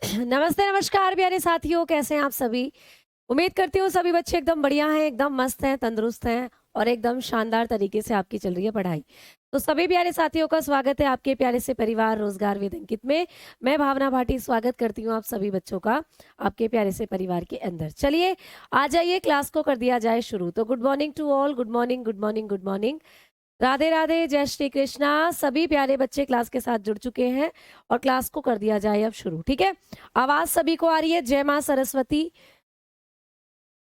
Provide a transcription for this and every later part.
नमस्ते, नमस्कार प्यारे साथियों, कैसे हैं आप सभी? उम्मीद करती हूँ सभी बच्चे एकदम बढ़िया हैं, एकदम मस्त हैं, तंदुरुस्त हैं और एकदम शानदार तरीके से आपकी चल रही है पढ़ाई। तो सभी प्यारे साथियों का स्वागत है आपके प्यारे से परिवार रोजगार विद अंकित में। मैं भावना भाटी स्वागत करती हूँ आप सभी बच्चों का आपके प्यारे से परिवार के अंदर। चलिए आ जाइए, क्लास को कर दिया जाए शुरू। तो good morning to all, good morning, good morning, good morning. Radhe Radhe, जय श्री कृष्णा। सभी प्यारे बच्चे क्लास के साथ जुड़ चुके हैं और क्लास को कर दिया जाए अब शुरू। ठीक है, आवाज सभी को आ रही है? जय माँ सरस्वती,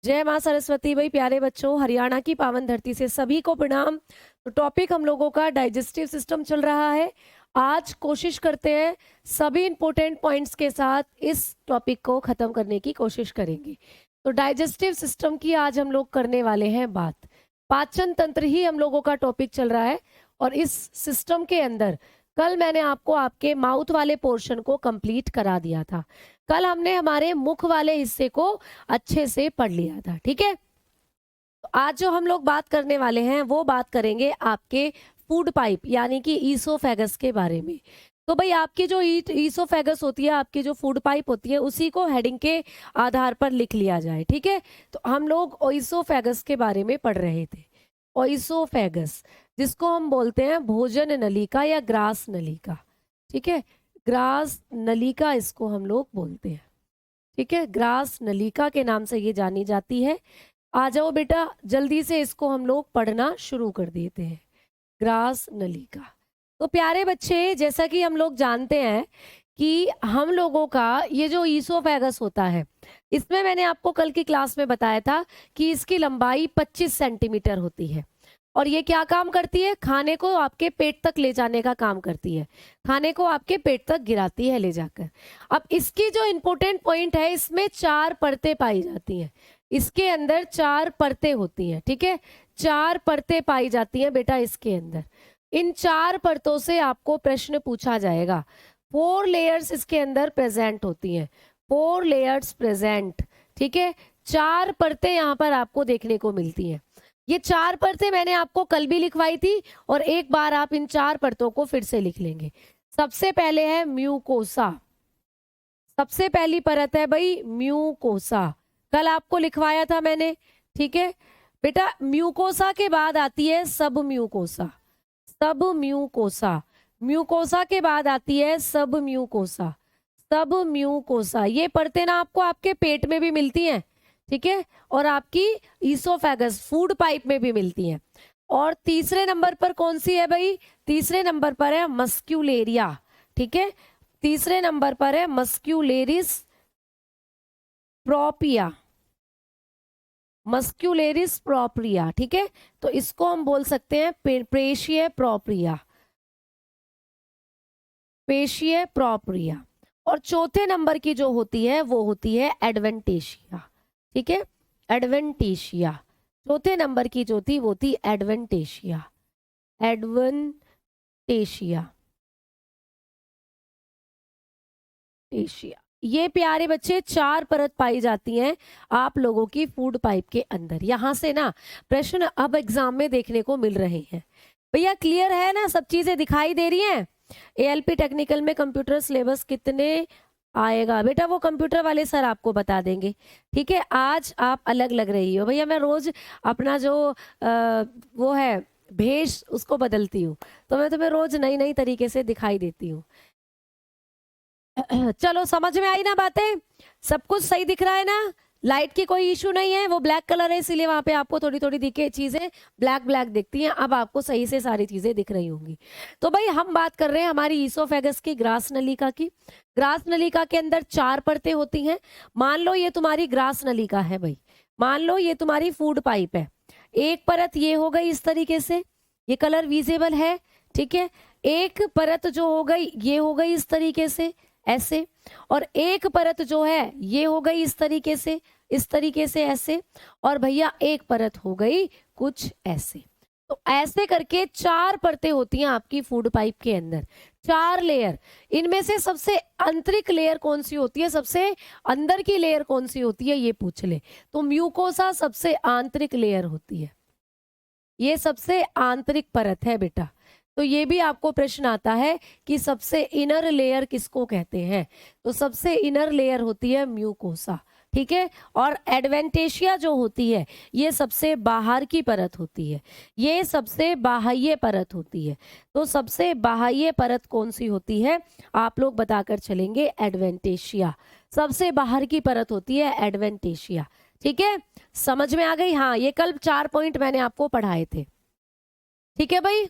जय माँ सरस्वती। भाई प्यारे बच्चों, हरियाणा की पावन धरती से सभी को प्रणाम। तो टॉपिक हम लोगों का डाइजेस्टिव सिस्टम चल रहा है। आज कोशिश करते हैं सभी इंपॉर्टेंट पॉइंट्स के साथ इस टॉपिक को खत्म करने की कोशिश करेंगे। तो डाइजेस्टिव सिस्टम की आज हम लोग करने वाले हैं बात। पाचन तंत्र ही हम लोगों का टॉपिक चल रहा है और इस सिस्टम के अंदर कल मैंने आपको आपके माउथ वाले पोर्शन को कंप्लीट करा दिया था। कल हमने हमारे मुख वाले हिस्से को अच्छे से पढ़ लिया था। ठीक है, तो आज जो हम लोग बात करने वाले हैं वो बात करेंगे आपके फूड पाइप यानी कि ईसोफेगस के बारे में। तो भाई आपकी जो ईसोफेगस होती है, आपकी जो फूड पाइप होती है, उसी को हेडिंग के आधार पर लिख लिया जाए। ठीक है, तो हम लोग ईसोफेगस के बारे में पढ़ रहे थे। ईसोफेगस जिसको हम बोलते हैं भोजन नलिका या ग्रास नलिका। ठीक है, ग्रास नलिका इसको हम लोग बोलते हैं। ठीक है, ग्रास नलिका के नाम से ये जानी जाती है। आ जाओ बेटा, जल्दी से इसको हम लोग पढ़ना शुरू कर देते हैं। ग्रास नलिका। तो प्यारे बच्चे, जैसा कि हम लोग जानते हैं कि हम लोगों का ये जो ईसोफेगस होता है, इसमें मैंने आपको कल की क्लास में बताया था कि इसकी लंबाई 25 सेंटीमीटर होती है और ये क्या काम करती है? खाने को आपके पेट तक ले जाने का काम करती है, खाने को आपके पेट तक गिराती है ले जाकर। अब इसकी जो इंपॉर्टेंट पॉइंट है, इसमें 4 परतें पाई जाती हैं। इसके अंदर 4 परतें होती हैं। ठीक है, 4 परतें पाई जाती हैं बेटा इसके अंदर। इन 4 परतों से आपको प्रश्न पूछा जाएगा। 4 लेयर्स इसके अंदर प्रेजेंट होती हैं, 4 लेयर्स प्रेजेंट। ठीक है, 4 परतें यहाँ पर आपको देखने को मिलती हैं। ये 4 परतें मैंने आपको कल भी लिखवाई थी और एक बार आप इन 4 परतों को फिर से लिख लेंगे। सबसे पहले है म्यूकोसा। सबसे पहली परत है भाई म्यूकोसा, कल आपको लिखवाया था मैंने। ठीक है बेटा, म्यूकोसा के बाद आती है सब म्यूकोसा। सब म्यूकोसा, म्यूकोसा के बाद आती है सब म्यूकोसा। सब म्यूकोसा, ये परतें ना आपको आपके पेट में भी मिलती हैं। ठीक है, और आपकी ईसोफेगस फूड पाइप में भी मिलती हैं। और तीसरे नंबर पर कौन सी है भाई? तीसरे नंबर पर है मस्क्यूलेरिया। ठीक है, तीसरे नंबर पर है मस्क्यूलेरिस प्रोपिया। मस्क्यूलेरिस प्रोप्रिया। ठीक है, तो इसको हम बोल सकते हैं पेशीय प्रोप्रिया, पेशीय प्रोप्रिया। और चौथे नंबर की जो होती है वो होती है एडवेंटेशिया। ठीक है, एडवेंटेशिया। चौथे नंबर की जो थी वो थी एडवेंटेशिया। एडवेंटेशिया, एशिया। ये प्यारे बच्चे 4 परत पाई जाती हैं आप लोगों की फूड पाइप के अंदर। यहां से ना प्रश्न अब एग्जाम में देखने को मिल रहे हैं। भैया क्लियर है ना, सब चीजें दिखाई दे रही हैं? एएलपी टेक्निकल में कंप्यूटर सिलेबस कितने आएगा बेटा, वो कंप्यूटर वाले सर आपको बता देंगे। ठीक है, आज आप अलग लग रही हो भैया। मैं रोज अपना जो वो है भेष उसको बदलती हूँ, तो मैं तुम्हें रोज नई नई तरीके से दिखाई देती हूँ। चलो समझ में आई ना बातें? सब कुछ सही दिख रहा है ना? लाइट की कोई इशू नहीं है, वो ब्लैक कलर है इसीलिए वहां पे आपको थोड़ी थोड़ी दिखे चीजें ब्लैक ब्लैक दिखती हैं। अब आपको सही से सारी चीजें दिख रही होंगी। तो भाई हम बात कर रहे हैं हमारी ईसोफेगस की, ग्रास नलिका की। ग्रास नलिका के अंदर 4 परतें होती हैं। मान लो ये तुम्हारी ग्रास नलिका है भाई, मान लो ये तुम्हारी फूड पाइप है। एक परत ये हो गई इस तरीके से, ये कलर विजिबल है। ठीक है, एक परत जो हो गई ये हो गई इस तरीके से ऐसे, और एक परत जो है ये हो गई इस तरीके से, इस तरीके से ऐसे, और भैया एक परत हो गई कुछ ऐसे। तो ऐसे करके 4 परतें होती हैं आपकी फूड पाइप के अंदर, 4 लेयर। इनमें से सबसे आंतरिक लेयर कौन सी होती है, सबसे अंदर की लेयर कौन सी होती है, ये पूछ ले तो म्यूकोसा सबसे आंतरिक लेयर होती है। ये सबसे आंतरिक परत है बेटा। तो ये भी आपको प्रश्न आता है कि सबसे इनर लेयर किसको कहते हैं। तो सबसे इनर लेयर होती है म्यूकोसा, ठीक है। और एडवेंटेशिया जो होती है ये सबसे बाहर की परत होती है, ये सबसे बाह्य परत होती है। तो सबसे बाह्य परत कौन सी होती है आप लोग बताकर चलेंगे, एडवेंटेशिया। सबसे बाहर की परत होती है एडवेंटेशिया, ठीक है। समझ में आ गई। हाँ, ये कल 4 पॉइंट मैंने आपको पढ़ाए थे, ठीक है भाई।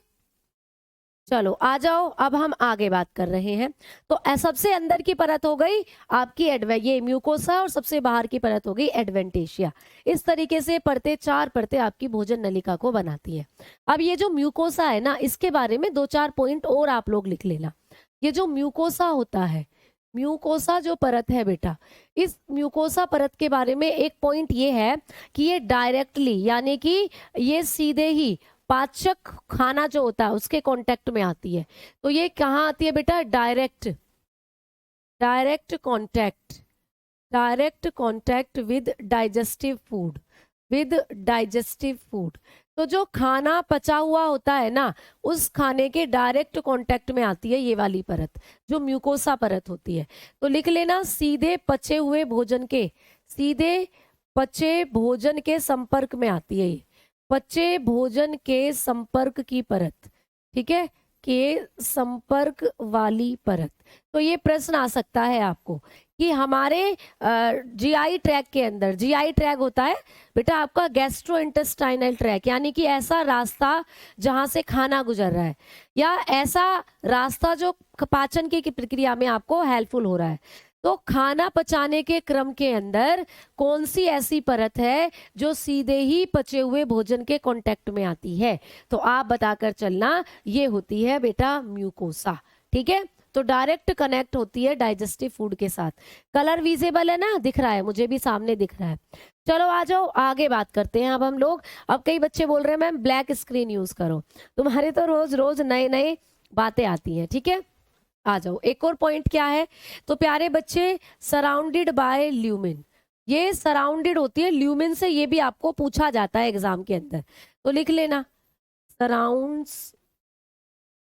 चलो आ जाओ, अब हम आगे बात कर रहे हैं। तो सबसे अंदर की परत हो गई आपकी ये म्यूकोसा, और सबसे बाहर की परत हो गई एडवेंटेशिया। इस तरीके से परतें, 4 परतें आपकी भोजन नलिका को बनाती है। अब ये जो म्यूकोसा है ना, इसके बारे में 2-4 पॉइंट और आप लोग लिख लेना। ये जो म्यूकोसा होता है, म्यूकोसा जो परत है बेटा, इस म्यूकोसा परत के बारे में एक पॉइंट ये है कि ये डायरेक्टली, यानी कि ये सीधे ही पाचक खाना जो होता है उसके कांटेक्ट में आती है। तो ये कहाँ आती है बेटा, direct contact with digestive food, तो जो खाना पचा हुआ होता है ना, उस खाने के डायरेक्ट कांटेक्ट में आती है ये वाली परत, जो म्यूकोसा परत होती है। तो लिख लेना, सीधे पचे भोजन के संपर्क में आती है ये, पचे भोजन के संपर्क की परत, ठीक है, के संपर्क वाली परत। तो ये प्रश्न आ सकता है आपको कि हमारे जीआई ट्रैक के अंदर, जीआई ट्रैक होता है बेटा आपका गैस्ट्रोइंटेस्टाइनल ट्रैक, यानी कि ऐसा रास्ता जहां से खाना गुजर रहा है, या ऐसा रास्ता जो पाचन की प्रक्रिया में आपको हेल्पफुल हो रहा है। तो खाना पचाने के क्रम के अंदर कौन सी ऐसी परत है जो सीधे ही पचे हुए भोजन के कांटेक्ट में आती है? तो आप बताकर चलना, ये होती है बेटा म्यूकोसा, ठीक है। तो डायरेक्ट कनेक्ट होती है डाइजेस्टिव फूड के साथ। कलर विजिबल है ना, दिख रहा है, मुझे भी सामने दिख रहा है। चलो आ जाओ, आगे बात करते हैं अब हम लोग। अब कई बच्चे बोल रहे हैं मैम ब्लैक स्क्रीन यूज करो, तुम्हारे तो रोज रोज नए नए बातें आती हैं, ठीक है। आ जाओ, एक और पॉइंट क्या है तो प्यारे बच्चे, सराउंडेड बाय ल्यूमिन। ये सराउंडेड होती है ल्यूमिन से, ये भी आपको पूछा जाता है एग्जाम के अंदर, तो लिख लेना surrounds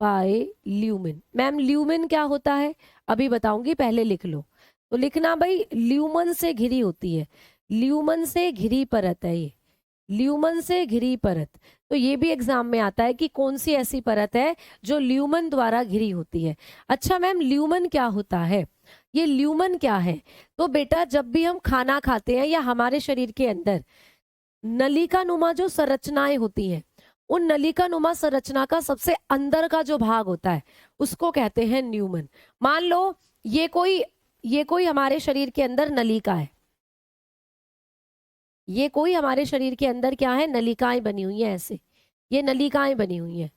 by lumen. Ma'am lumen क्या होता है अभी बताऊंगी, पहले लिख लो। तो लिखना भाई, ल्यूमन से घिरी होती है, ल्यूमन से घिरी परत है ये, ल्यूमन से घिरी परत। तो ये भी एग्जाम में आता है कि कौन सी ऐसी परत है जो ल्यूमन द्वारा घिरी होती है। अच्छा मैम, ल्यूमन क्या होता है? ये ल्यूमन क्या है? तो बेटा जब भी हम खाना खाते हैं या हमारे शरीर के अंदर नलिका नुमा जो संरचनाएं होती हैं, उन नलिका नुमा संरचना का सबसे अंदर का जो भाग होता है उसको कहते हैं ल्यूमन। मान लो ये कोई हमारे शरीर के अंदर नलिका है, ये कोई हमारे शरीर के अंदर क्या है, नलिकाएं बनी हुई हैं, ऐसे ये नलिकाएं बनी हुई हैं।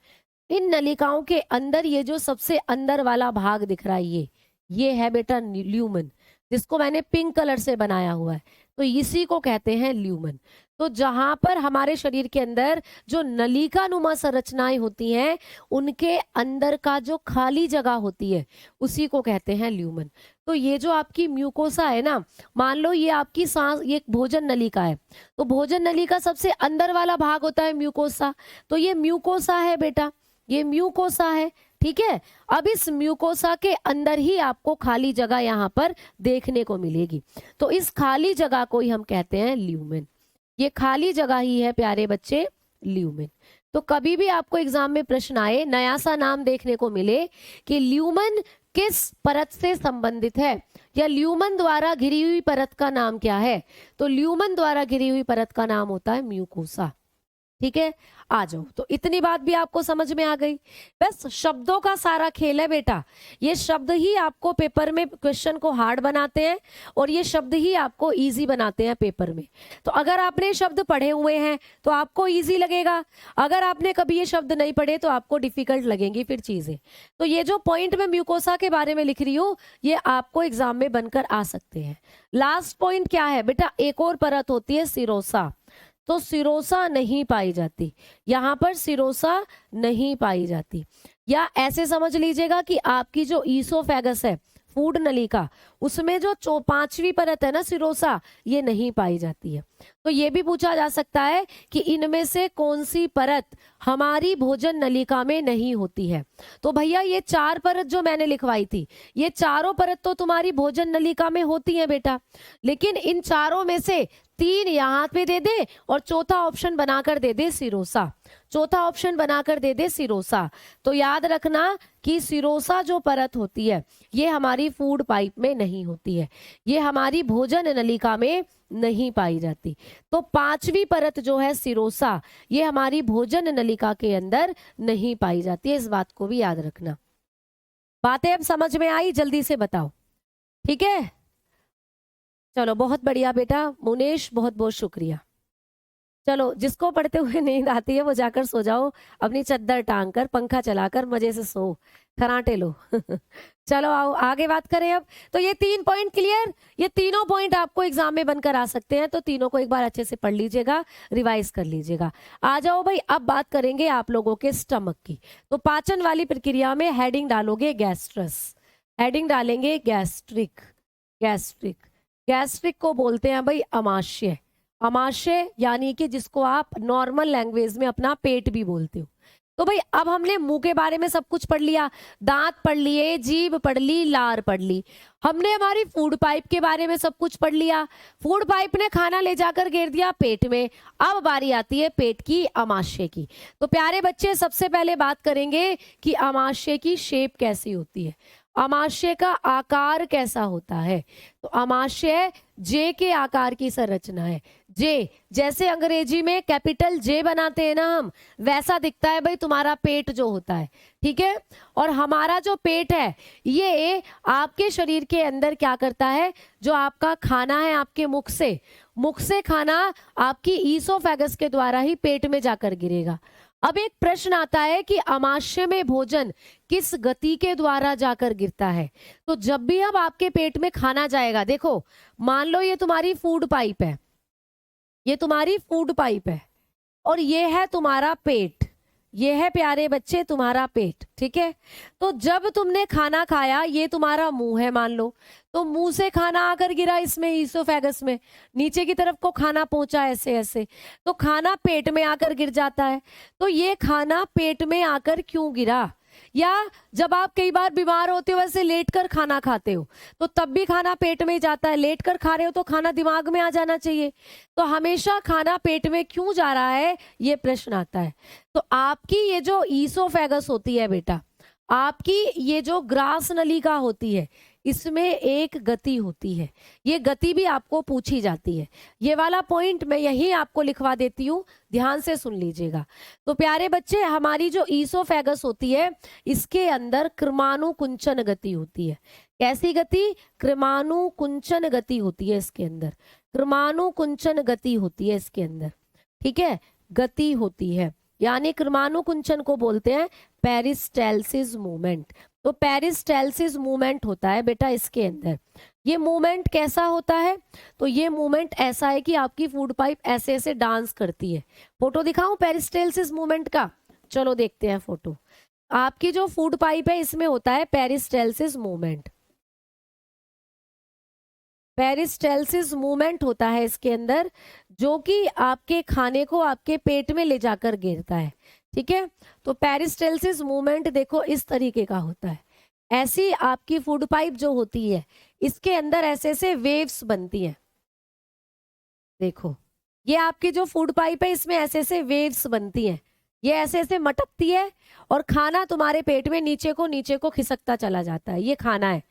इन नलिकाओं के अंदर ये जो सबसे अंदर वाला भाग दिख रहा है, ये है बेटा ल्यूमन, जिसको मैंने पिंक कलर से बनाया हुआ है, तो इसी को कहते हैं ल्यूमन। तो जहां पर हमारे शरीर के अंदर जो नलिका नुमा संरचनाएं होती हैं, उनके अंदर का जो खाली जगह होती है उसी को कहते हैं ल्यूमन। तो ये जो आपकी म्यूकोसा है ना, मान लो ये आपकी सांस, ये भोजन नलिका है, तो भोजन नलिका सबसे अंदर वाला भाग होता है म्यूकोसा, तो ये म्यूकोसा है बेटा, ये म्यूकोसा है, ठीक है। अब इस म्यूकोसा के अंदर ही आपको खाली जगह यहाँ पर देखने को मिलेगी, तो इस खाली जगह को ही हम कहते हैं ल्यूमेन। ये खाली जगह ही है प्यारे बच्चे ल्यूमेन। तो कभी भी आपको एग्जाम में प्रश्न आए, नया सा नाम देखने को मिले कि ल्यूमन किस परत से संबंधित है, या ल्यूमन द्वारा घिरी हुई परत का नाम क्या है, तो ल्यूमन द्वारा घिरी हुई परत का नाम होता है म्यूकोसा, ठीक है। आ जाओ, तो इतनी बात भी आपको समझ में आ गई। बस शब्दों का सारा खेल है बेटा, ये शब्द ही आपको पेपर में क्वेश्चन को हार्ड बनाते हैं और ये शब्द ही आपको इजी बनाते हैं पेपर में। तो अगर आपने शब्द पढ़े हुए हैं तो आपको इजी लगेगा, अगर आपने कभी ये शब्द नहीं पढ़े तो आपको डिफिकल्ट लगेंगी फिर चीजें। तो ये जो पॉइंट मैं म्यूकोसा के बारे में लिख रही हूँ, ये आपको एग्जाम में बनकर आ सकते हैं। लास्ट पॉइंट क्या है बेटा, एक और परत होती है सिरोसा। तो सिरोसा नहीं पाई जाती, यहां पर सिरोसा नहीं पाई जाती, या ऐसे समझ लीजिएगा कि आपकी जो ईसोफेगस है, फूड नलिका, उसमें जो पांचवी परत है ना सिरोसा, ये नहीं पाई जाती है। तो ये भी पूछा जा सकता है कि इनमें से कौन सी परत हमारी भोजन नलिका में नहीं होती है। तो भैया ये 4 परत जो मैंने लिखवाई थी, ये चारों परत तो तुम्हारी भोजन नलिका में होती है बेटा, लेकिन इन चारों में से 3 यहाँ पे दे दे और चौथा ऑप्शन बनाकर दे दे सिरोसा, चौथा ऑप्शन बनाकर दे दे सिरोसा। तो याद रखना कि सिरोसा जो परत होती है ये हमारी फूड पाइप में नहीं होती है, ये हमारी भोजन नलिका में नहीं पाई जाती। तो 5वीं परत जो है सिरोसा, ये हमारी भोजन नलिका के अंदर नहीं पाई जाती है, इस बात को भी याद रखना। बातें अब समझ में आई? जल्दी से बताओ, ठीक है? चलो बहुत बढ़िया बेटा मुनेश, बहुत बहुत शुक्रिया। चलो जिसको पढ़ते हुए नींद आती है वो जाकर सो जाओ, अपनी चद्दर टांग कर, पंखा चलाकर मजे से सो, खराटे लो। चलो आओ आगे बात करें अब। तो ये 3 पॉइंट क्लियर, ये तीनों पॉइंट आपको एग्जाम में बनकर आ सकते हैं, तो तीनों को एक बार अच्छे से पढ़ लीजिएगा, रिवाइज कर लीजिएगा। आ जाओ भाई, अब बात करेंगे आप लोगों के स्टमक की। तो पाचन वाली प्रक्रिया में हेडिंग डालोगे गैस्ट्रस, हेडिंग डालेंगे गैस्ट्रिक, गैस्ट्रिक, गैस्ट्रिक को बोलते हैं भाई अमाशय, अमाशय यानी कि जिसको आप नॉर्मल लैंग्वेज में अपना पेट भी बोलते हो। तो भाई अब हमने मुंह के बारे में सब कुछ पढ़ लिया, दांत पढ़ लिए, जीभ पढ़ ली, लार पढ़ ली, हमने हमारी फूड पाइप के बारे में सब कुछ पढ़ लिया। फूड पाइप ने खाना ले जाकर गिर दिया पेट में, अब बारी आती है पेट की अमाशय की। तो प्यारे बच्चे सबसे पहले बात करेंगे कि अमाशय की शेप कैसी होती है, अमाशय का आकार कैसा होता है। तो अमाशय जे के आकार की संरचना है, जे जैसे अंग्रेजी में कैपिटल जे बनाते हैं ना हम, वैसा दिखता है भाई तुम्हारा पेट जो होता है, ठीक है। और हमारा जो पेट है ये आपके शरीर के अंदर क्या करता है, जो आपका खाना है आपके मुख से खाना आपकी ईसोफेगस के द्वारा ही पेट में जाकर गिरेगा। अब एक प्रश्न आता है कि अमाशय में भोजन किस गति के द्वारा जाकर गिरता है। तो जब भी अब आपके पेट में खाना जाएगा, देखो मान लो ये तुम्हारी फूड पाइप है, ये तुम्हारी फूड पाइप है और ये है तुम्हारा पेट, ये है प्यारे बच्चे तुम्हारा पेट, ठीक है। तो जब तुमने खाना खाया, ये तुम्हारा मुंह है मान लो, तो मुंह से खाना आकर गिरा इसमें ईसोफेगस में, नीचे की तरफ को खाना पहुंचा ऐसे ऐसे, तो खाना पेट में आकर गिर जाता है। तो ये खाना पेट में आकर क्यों गिरा, या जब आप कई बार बीमार होते हो वैसे लेटकर खाना खाते हो तो तब भी खाना पेट में ही जाता है, लेटकर खा रहे हो तो खाना दिमाग में आ जाना चाहिए। तो हमेशा खाना पेट में क्यों जा रहा है ये प्रश्न आता है। तो आपकी ये जो ईसोफेगस होती है बेटा, आपकी ये जो ग्रास नलिका होती है, इसमें एक गति होती है, ये गति भी आपको पूछी जाती है। ये वाला पॉइंट मैं यही आपको लिखवा देती हूँ, ध्यान से सुन लीजिएगा। तो प्यारे बच्चे हमारी जो ईसोफेगस होती है इसके अंदर क्रमानुकुंचन गति होती है। कैसी गति? क्रमानुकुंचन गति होती है इसके अंदर, क्रमानुकुंचन गति होती है इसके अंदर, ठीक है, गति होती है। यानी क्रमानुकुंचन को बोलते हैं पेरिस्टाल्सिस मूवमेंट। तो पेरिस्टाल्सिस मूवमेंट होता है बेटा इसके अंदर। ये मूवमेंट कैसा होता है? तो ये मूवमेंट ऐसा है कि आपकी फूड पाइप ऐसे ऐसे डांस करती है। फोटो दिखाऊं पेरिस्टाल्सिस मूवमेंट का? चलो देखते हैं फोटो। आपकी जो फूड पाइप है इसमें होता है पेरिस्टाल्सिस मूवमेंट, पेरिस्टाल्सिस मूवमेंट होता है इसके अंदर, जो कि आपके खाने को आपके पेट में ले जाकर गिरता है, ठीक है। तो पेरिस्टाल्सिस मूवमेंट देखो इस तरीके का होता है। ऐसी आपकी फूड पाइप जो होती है इसके अंदर ऐसे ऐसे वेव्स बनती हैं। देखो ये आपकी जो फूड पाइप है इसमें ऐसे ऐसे वेव्स बनती हैं, ये ऐसे ऐसे मटकती है और खाना तुम्हारे पेट में नीचे को खिसकता चला जाता है। ये खाना है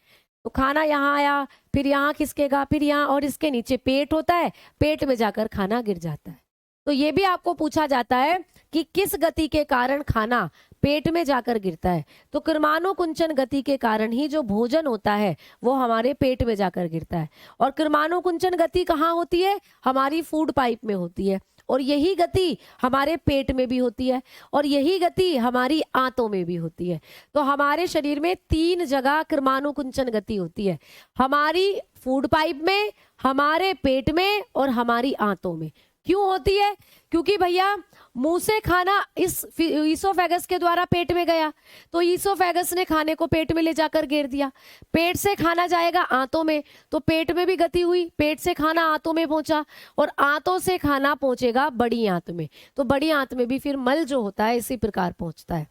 तो खाना यहाँ आया, फिर यहाँ खिसकेगा, फिर यहाँ, और इसके नीचे पेट होता है, पेट में जाकर खाना गिर जाता है। तो ये भी आपको पूछा जाता है कि किस गति के कारण खाना पेट में जाकर गिरता है। तो क्रमानुकुंचन गति के कारण ही जो भोजन होता है वो हमारे पेट में जाकर गिरता है। और क्रमानुकुंचन गति कहाँ होती है? हमारी फूड पाइप में होती है, और यही गति हमारे पेट में भी होती है, और यही गति हमारी आंतों में भी होती है। तो हमारे शरीर में 3 जगह क्रमानुकुंचन गति होती है, हमारी फूड पाइप में, हमारे पेट में और हमारी आंतों में। क्यों होती है? क्योंकि भैया मुंह से खाना इस ईसोफेगस के द्वारा पेट में गया, तो ईसोफेगस ने खाने को पेट में ले जाकर गिर दिया। पेट से खाना जाएगा आंतों में, तो पेट में भी गति हुई, पेट से खाना आंतों में पहुंचा, और आंतों से खाना पहुंचेगा बड़ी आंत में, तो बड़ी आंत में भी फिर मल जो होता है इसी प्रकार पहुंचता है।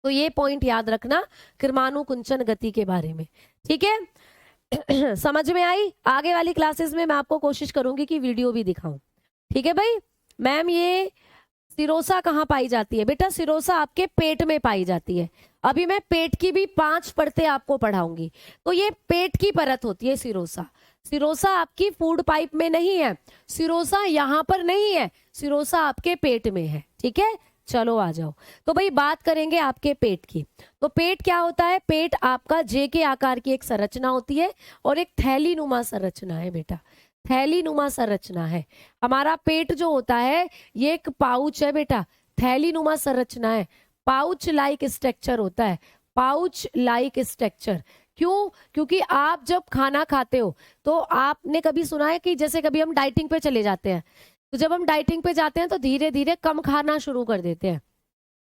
तो ये पॉइंट याद रखना किरमाणु गति के बारे में, ठीक है। समझ में आई? आगे वाली क्लासेस में मैं आपको कोशिश करूंगी कि वीडियो भी दिखाऊं, ठीक है भाई। मैम ये सिरोसा कहाँ पाई जाती है? बेटा सिरोसा आपके पेट में पाई जाती है। अभी मैं पेट की भी 5 परतें आपको पढ़ाऊंगी। तो ये पेट की परत होती है सिरोसा। सिरोसा आपकी फूड पाइप में नहीं है, सिरोसा यहाँ पर नहीं है, सिरोसा आपके पेट में है, ठीक है। चलो आ जाओ। तो भाई बात करेंगे आपके पेट की। तो पेट क्या होता है? पेट आपका जे के आकार की एक संरचना होती है और एक थैली नुमा संरचना है बेटा, थैली नुमा संरचना है। हमारा पेट जो होता है ये एक पाउच है बेटा, थैली नुमा संरचना है, पाउच लाइक स्ट्रक्चर होता है, पाउच लाइक स्ट्रक्चर। क्यों? क्योंकि आप जब खाना खाते हो तो आपने कभी सुना है कि जैसे कभी हम डाइटिंग पे चले जाते हैं, तो जब हम डाइटिंग पे जाते हैं तो धीरे धीरे कम खाना शुरू कर देते हैं।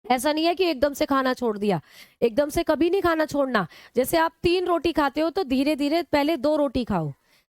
ऐसा नहीं है कि एकदम से खाना छोड़ दिया, एकदम से कभी नहीं खाना छोड़ना। जैसे आप 3 रोटी खाते हो तो धीरे धीरे पहले 2 रोटी खाओ,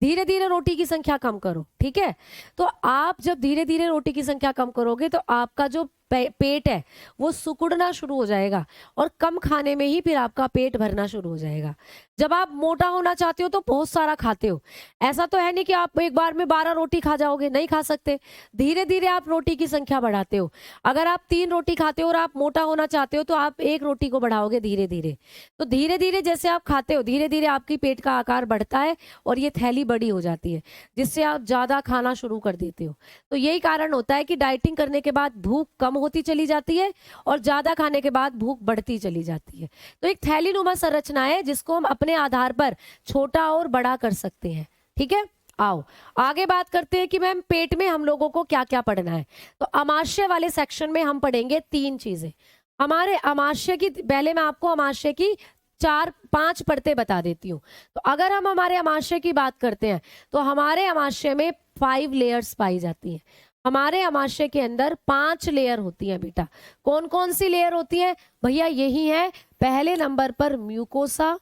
धीरे धीरे रोटी की संख्या कम करो, ठीक है। तो आप जब धीरे धीरे रोटी की संख्या कम करोगे तो आपका जो पेट है वो सिकुड़ना शुरू हो जाएगा और कम खाने में ही फिर आपका पेट भरना शुरू हो जाएगा। जब आप मोटा होना चाहते हो तो बहुत सारा खाते हो, ऐसा तो है नहीं कि आप एक बार में 12 रोटी खा जाओगे, नहीं खा सकते। धीरे धीरे आप रोटी की संख्या बढ़ाते हो। अगर आप 3 रोटी खाते हो और आप मोटा होना चाहते हो तो आप 1 रोटी को बढ़ाओगे धीरे धीरे। तो धीरे धीरे जैसे आप खाते हो धीरे धीरे आपकी पेट का आकार बढ़ता है और ये थैली बड़ी हो जाती है, जिससे आप ज्यादा खाना शुरू कर देते हो। तो यही कारण होता है कि डाइटिंग करने के बाद भूख कम होती चली जाती है और ज्यादा खाने के बाद भूख बढ़ती चली जाती है। तो एक थैली नुमा संरचना है जिसको हम अपने आधार पर छोटा और बड़ा कर सकते हैं, ठीक है। आओ आगे बात करते हैं कि मैम पेट में हम लोगों को क्या क्या पढ़ना है। तो अमाशय वाले सेक्शन में हम पढ़ेंगे 3 चीजें। हमारे अमाशय की, पहले मैं आपको अमाशय की 4-5 परतें बता देती हूँ। तो अगर हम हमारे अमाशय की बात करते हैं तो हमारे अमाशय में 5 लेयर्स पाई जाती हैं। हमारे अमाशय के अंदर 5 लेयर होती हैं बेटा। कौन कौन सी लेयर होती है भैया? यही है, पहले नंबर पर म्यूकोसा,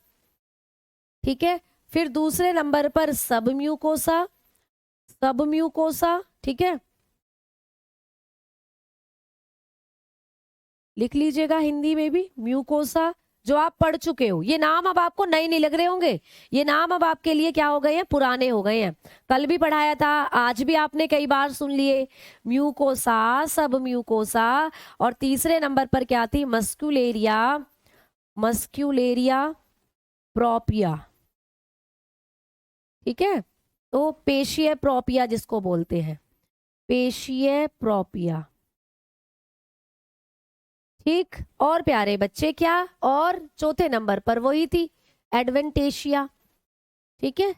ठीक है, फिर दूसरे नंबर पर सब म्यूकोसा, सब म्यूकोसा, ठीक है, लिख लीजिएगा हिंदी में भी म्यूकोसा, जो आप पढ़ चुके हो। ये नाम अब आपको नए नहीं लग रहे होंगे, ये नाम अब आपके लिए क्या हो गए हैं? पुराने हो गए हैं। कल भी पढ़ाया था, आज भी आपने कई बार सुन लिए। म्यूकोसा, सब म्यूकोसा, और तीसरे नंबर पर क्या थी? मस्क्यूलेरिया, मस्क्यूलेरिया प्रोपिया, ठीक है। तो पेशीय प्रोपिया जिसको बोलते हैं, पेशीय प्रोपिया, ठीक। और प्यारे बच्चे क्या? और चौथे नंबर पर वही थी एडवेंटेशिया, ठीक है,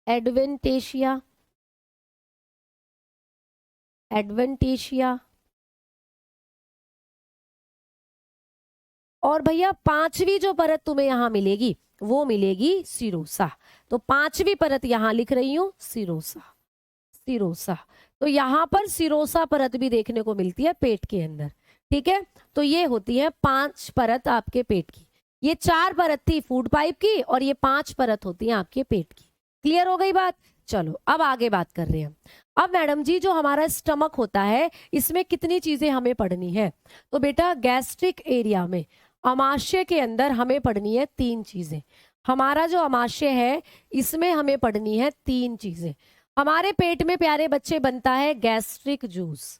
एडवेंटेशिया, एडवेंटेशिया। और भैया 5वीं जो परत तुम्हें यहां मिलेगी वो मिलेगी सिरोसा। तो 5वीं परत यहां लिख रही हूं, सिरोसा, सिरोसा। तो यहां पर सिरोसा परत भी देखने को मिलती है पेट के अंदर, ठीक है। तो ये होती है 5 परत आपके पेट की। ये 4 परत थी फूड पाइप की और ये 5 परत होती है आपके पेट की। क्लियर हो गई बात? चलो अब आगे बात कर रहे हैं। अब मैडम जी जो हमारा स्टमक होता है इसमें कितनी चीजें हमें पढ़नी है? तो बेटा गैस्ट्रिक एरिया में अमाशय के अंदर हमें पढ़नी है 3 चीजें। हमारा जो अमाशय है इसमें हमें पढ़नी है 3 चीजें। हमारे पेट में प्यारे बच्चे बनता है गैस्ट्रिक जूस।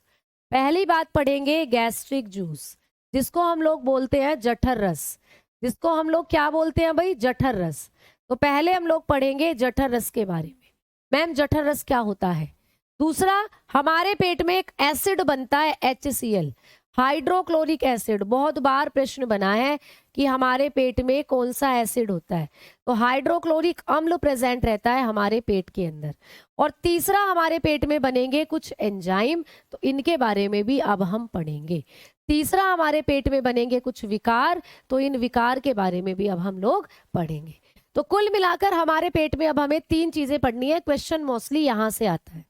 पहली बात पढ़ेंगे गैस्ट्रिक जूस, जिसको हम लोग बोलते हैं जठर रस। जिसको हम लोग क्या बोलते हैं भाई? जठर रस। तो पहले हम लोग पढ़ेंगे जठर रस के बारे में। मैम जठर रस क्या होता है? दूसरा, हमारे पेट में एक एसिड बनता है HCl, हाइड्रोक्लोरिक एसिड। बहुत बार प्रश्न बना है कि हमारे पेट में कौन सा एसिड होता है। तो हाइड्रोक्लोरिक अम्ल प्रेजेंट रहता है हमारे पेट के अंदर। और तीसरा, हमारे पेट में बनेंगे कुछ एंजाइम, तो इनके बारे में भी अब हम पढ़ेंगे। तीसरा, हमारे पेट में बनेंगे कुछ विकार, तो इन विकार के बारे में भी अब हम लोग पढ़ेंगे। तो कुल मिलाकर हमारे पेट में अब हमें 3 चीजें पढ़नी है। क्वेश्चन मोस्टली यहां से आता है।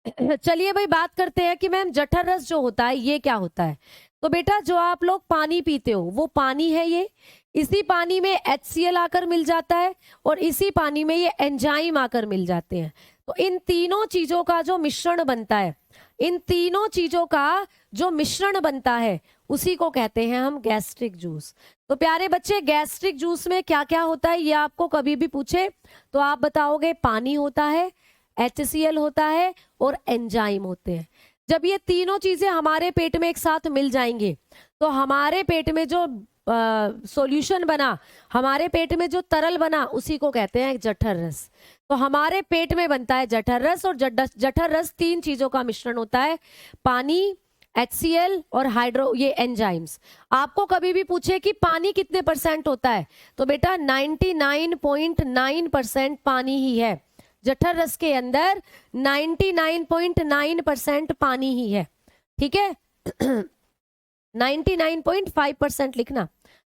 चलिए भाई बात करते हैं कि मैम जठर रस जो होता है ये क्या होता है। तो बेटा जो आप लोग पानी पीते हो वो पानी है, ये इसी पानी में HCl आकर मिल जाता है और इसी पानी में ये एंजाइम आकर मिल जाते हैं। तो इन तीनों चीजों का जो मिश्रण बनता है, इन तीनों चीजों का जो मिश्रण बनता है उसी को कहते हैं हम गैस्ट्रिक जूस। तो प्यारे बच्चे गैस्ट्रिक जूस में क्या क्या होता है ये आपको कभी भी पूछे तो आप बताओगे पानी होता है, HCl होता है और एंजाइम होते हैं। जब ये तीनों चीजें हमारे पेट में एक साथ मिल जाएंगे तो हमारे पेट में जो सॉल्यूशन बना, हमारे पेट में जो तरल बना उसी को कहते हैं जठर रस। तो हमारे पेट में बनता है जठर रस और जठर रस तीन चीजों का मिश्रण होता है, पानी, HCl और हाइड्रो ये एंजाइम्स। आपको कभी भी पूछे कि पानी कितने % होता है तो बेटा 99.9% पानी ही है। जठर रस के अंदर 99.9% पानी ही है, ठीक है। 99.5% लिखना,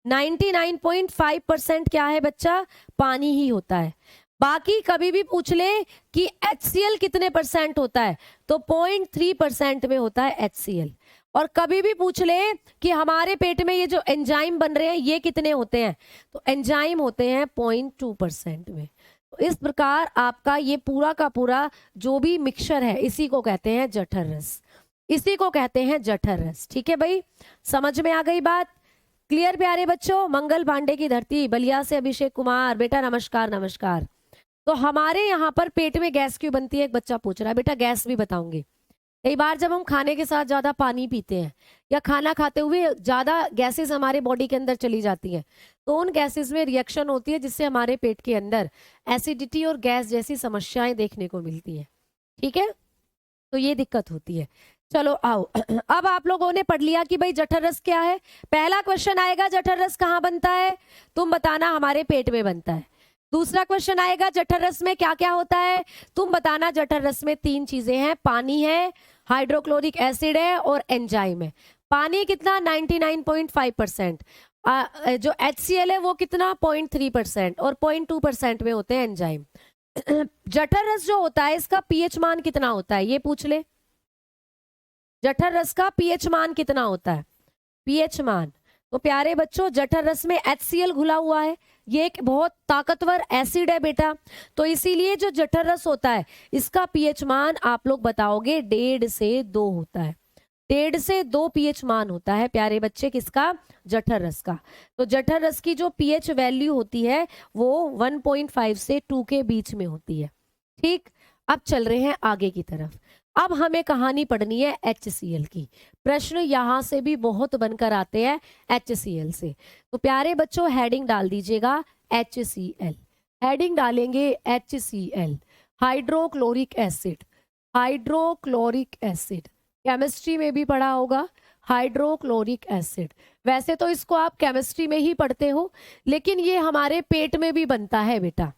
99.5% क्या है बच्चा, पानी ही होता है। बाकी कभी भी पूछ ले कि HCl कितने % होता है तो 0.3% में होता है HCl। और कभी भी पूछ ले कि हमारे पेट में ये जो एंजाइम बन रहे हैं ये कितने होते हैं तो एंजाइम होते हैं 0.2% में। तो इस प्रकार आपका ये पूरा का पूरा जो भी मिक्सचर है इसी को कहते हैं जठर रस, इसी को कहते हैं जठर रस। ठीक है भाई, समझ में आ गई बात, क्लियर प्यारे बच्चों। मंगल पांडे की धरती बलिया से अभिषेक कुमार, बेटा नमस्कार नमस्कार। तो हमारे यहाँ पर पेट में गैस क्यों बनती है, एक बच्चा पूछ रहा है, बेटा गैस भी बताऊंगी। कई बार जब हम खाने के साथ ज्यादा पानी पीते हैं या खाना खाते हुए ज्यादा गैसेस हमारे बॉडी के अंदर चली जाती हैं तो उन गैसेस में रिएक्शन होती है जिससे हमारे पेट के अंदर एसिडिटी और गैस जैसी समस्याएं देखने को मिलती हैं। ठीक है, तो ये दिक्कत होती है। चलो आओ अब आप लोगों ने पढ़ लिया कि भाई जठर रस क्या है। पहला क्वेश्चन आएगा जठर रस कहाँ बनता है, तुम बताना हमारे पेट में बनता है। दूसरा क्वेश्चन आएगा जठर रस में क्या क्या होता है, तुम बताना जठर रस में तीन चीजें हैं, पानी है, हाइड्रोक्लोरिक एसिड है और एंजाइम है। पानी कितना 99.5%, जो HCl है वो कितना 0.3% और 0.2% में होते हैं एंजाइम। जठर रस जो होता है इसका pH मान कितना होता है ये पूछ ले, जठर रस का pH मान कितना होता है, pH मान। तो प्यारे बच्चों जठर रस में HCl घुला हुआ है, ये एक बहुत ताकतवर एसिड है बेटा, तो इसीलिए जो जठर रस होता है इसका pH मान आप लोग बताओगे 1.5 से 2 होता है, 1.5 से 2 pH मान होता है प्यारे बच्चे किसका, जठर रस का। तो जठर रस की जो pH वैल्यू होती है वो 1.5 से 2 के बीच में होती है। ठीक, अब चल रहे हैं आगे की तरफ। अब हमें कहानी पढ़नी है HCl की, प्रश्न यहां से भी बहुत बनकर आते हैं HCl से। तो प्यारे बच्चों हेडिंग डाल दीजिएगा HCl, हेडिंग डालेंगे HCl, hydrochloric acid, hydrochloric acid, chemistry में भी पढ़ा होगा हाइड्रोक्लोरिक एसिड। वैसे तो इसको आप केमिस्ट्री में ही पढ़ते हो लेकिन ये हमारे पेट में भी बनता है बेटा।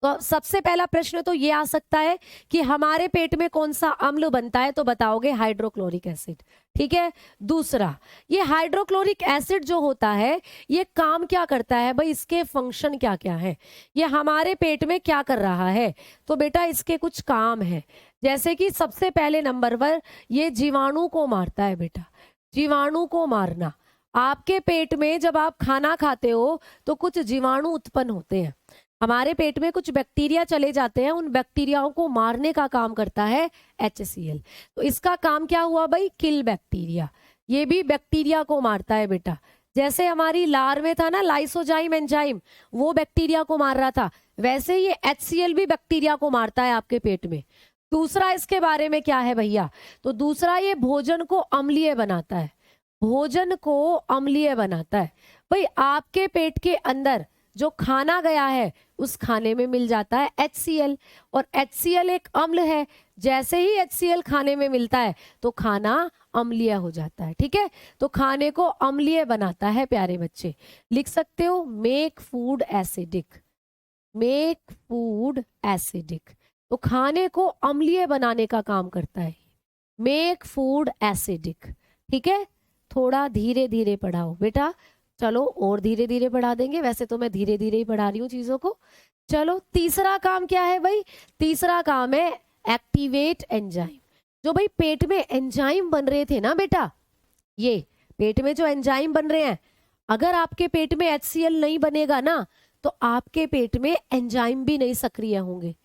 तो सबसे पहला प्रश्न तो ये आ सकता है कि हमारे पेट में कौन सा अम्ल बनता है तो बताओगे हाइड्रोक्लोरिक एसिड। ठीक है, दूसरा ये हाइड्रोक्लोरिक एसिड जो होता है ये काम क्या करता है भाई, इसके फंक्शन क्या क्या है, ये हमारे पेट में क्या कर रहा है। तो बेटा इसके कुछ काम है, जैसे कि सबसे पहले नंबर पर ये जीवाणु को मारता है बेटा, जीवाणु को मारना। आपके पेट में जब आप खाना खाते हो तो कुछ जीवाणु उत्पन्न होते हैं, हमारे पेट में कुछ बैक्टीरिया चले जाते हैं, उन बैक्टीरियाओं को मारने का काम करता है HCl। तो इसका काम क्या हुआ भाई, किल बैक्टीरिया, ये भी बैक्टीरिया को मारता है बेटा। जैसे हमारी लार में था ना लाइसोजाइम एंजाइम, वो बैक्टीरिया को मार रहा था, वैसे ये HCl भी बैक्टीरिया को मारता है आपके पेट में। दूसरा इसके बारे में क्या है भैया, तो दूसरा ये भोजन को अम्लीय बनाता है, भोजन को अम्लीय बनाता है। भाई आपके पेट के अंदर जो खाना गया है उस खाने में मिल जाता है HCl और HCl एक अम्ल है, जैसे ही HCl खाने में मिलता है तो खाना अम्लीय हो जाता है। ठीक है, तो खाने को अम्लीय बनाता है प्यारे बच्चे, लिख सकते हो make food acidic, make food acidic. तो खाने को अम्लीय बनाने का काम करता है, मेक फूड एसिडिक। ठीक है, थोड़ा धीरे धीरे पढ़ाओ बेटा, चलो और धीरे धीरे पढ़ा देंगे, वैसे तो मैं धीरे धीरे ही पढ़ा रही हूँ चीजों को। चलो तीसरा काम क्या है भाई, तीसरा काम है एक्टिवेट एंजाइम। जो भाई पेट में एंजाइम बन रहे थे ना बेटा, ये पेट में जो एंजाइम बन रहे हैं, अगर आपके पेट में HCl नहीं बनेगा ना तो आपके पेट में एंजाइम भी नहीं सक्रिय होंगे।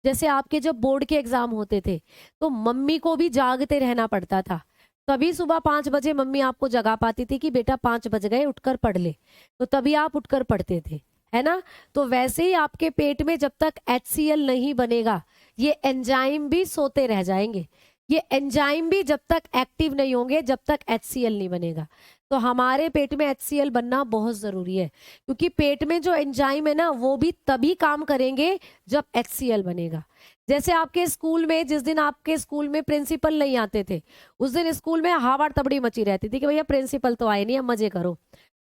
जैसे आपके जब बोर्ड के एग्जाम होते थे तो मम्मी को भी जागते रहना पड़ता था, तभी सुबह 5 बजे मम्मी आपको जगा पाती थी कि बेटा 5 बज गए उठकर पढ़ ले, तो तभी आप उठकर पढ़ते थे, है ना। तो वैसे ही आपके पेट में जब तक HCl नहीं बनेगा ये एंजाइम भी सोते रह जाएंगे, ये एंजाइम भी जब तक एक्टिव नहीं होंगे जब तक HCl नहीं बनेगा। तो हमारे पेट में HCl बनना बहुत जरूरी है, क्योंकि पेट में जो एंजाइम है ना वो भी तभी काम करेंगे जब HCl बनेगा। जैसे आपके स्कूल में, जिस दिन आपके स्कूल में प्रिंसिपल नहीं आते थे उस दिन स्कूल में हावड़ तबड़ी मची रहती थी कि भैया प्रिंसिपल तो आए नहीं, अब मजे करो।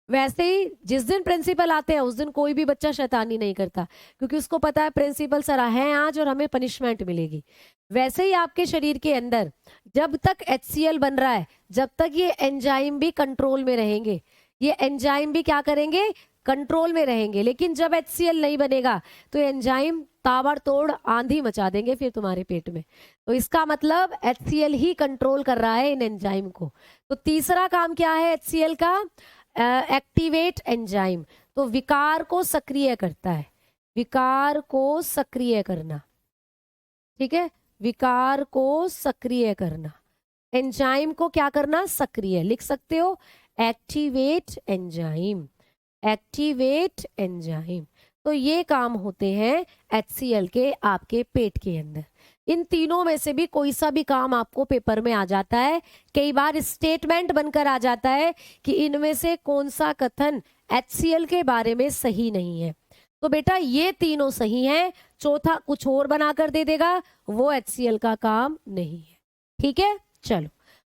वैसे ही जिस दिन प्रिंसिपल आते हैं उस दिन कोई भी बच्चा शैतानी नहीं करता, क्योंकि उसको पता है प्रिंसिपल सर हैं आज और हमें पनिशमेंट मिलेगी। वैसे ही आपके शरीर के अंदर जब तक HCl बन रहा है जब तक ये एंजाइम भी कंट्रोल में रहेंगे, ये एंजाइम भी क्या करेंगे, कंट्रोल में रहेंगे। लेकिन जब HCl नहीं बनेगा तो एंजाइम ताबड़तोड़ आंधी मचा देंगे फिर तुम्हारे पेट में। तो इसका मतलब HCl ही कंट्रोल कर रहा है इन एंजाइम को। तो तीसरा काम क्या है HCl का, एक्टिवेट एंजाइम। तो विकार को सक्रिय करता है, विकार को सक्रिय करना, ठीक है, विकार को सक्रिय करना, एंजाइम को क्या करना, सक्रिय। लिख सकते हो एक्टिवेट एंजाइम, एक्टिवेट एंजाइम। तो ये काम होते हैं HCl के आपके पेट के अंदर। इन तीनों में से भी कोई सा भी काम आपको पेपर में आ जाता है, कई बार स्टेटमेंट बनकर आ जाता है कि इनमें से कौन सा कथन HCl के बारे में सही नहीं है। तो बेटा ये तीनों सही हैं, चौथा कुछ और बनाकर दे देगा, वो HCl का काम नहीं है। ठीक है, चलो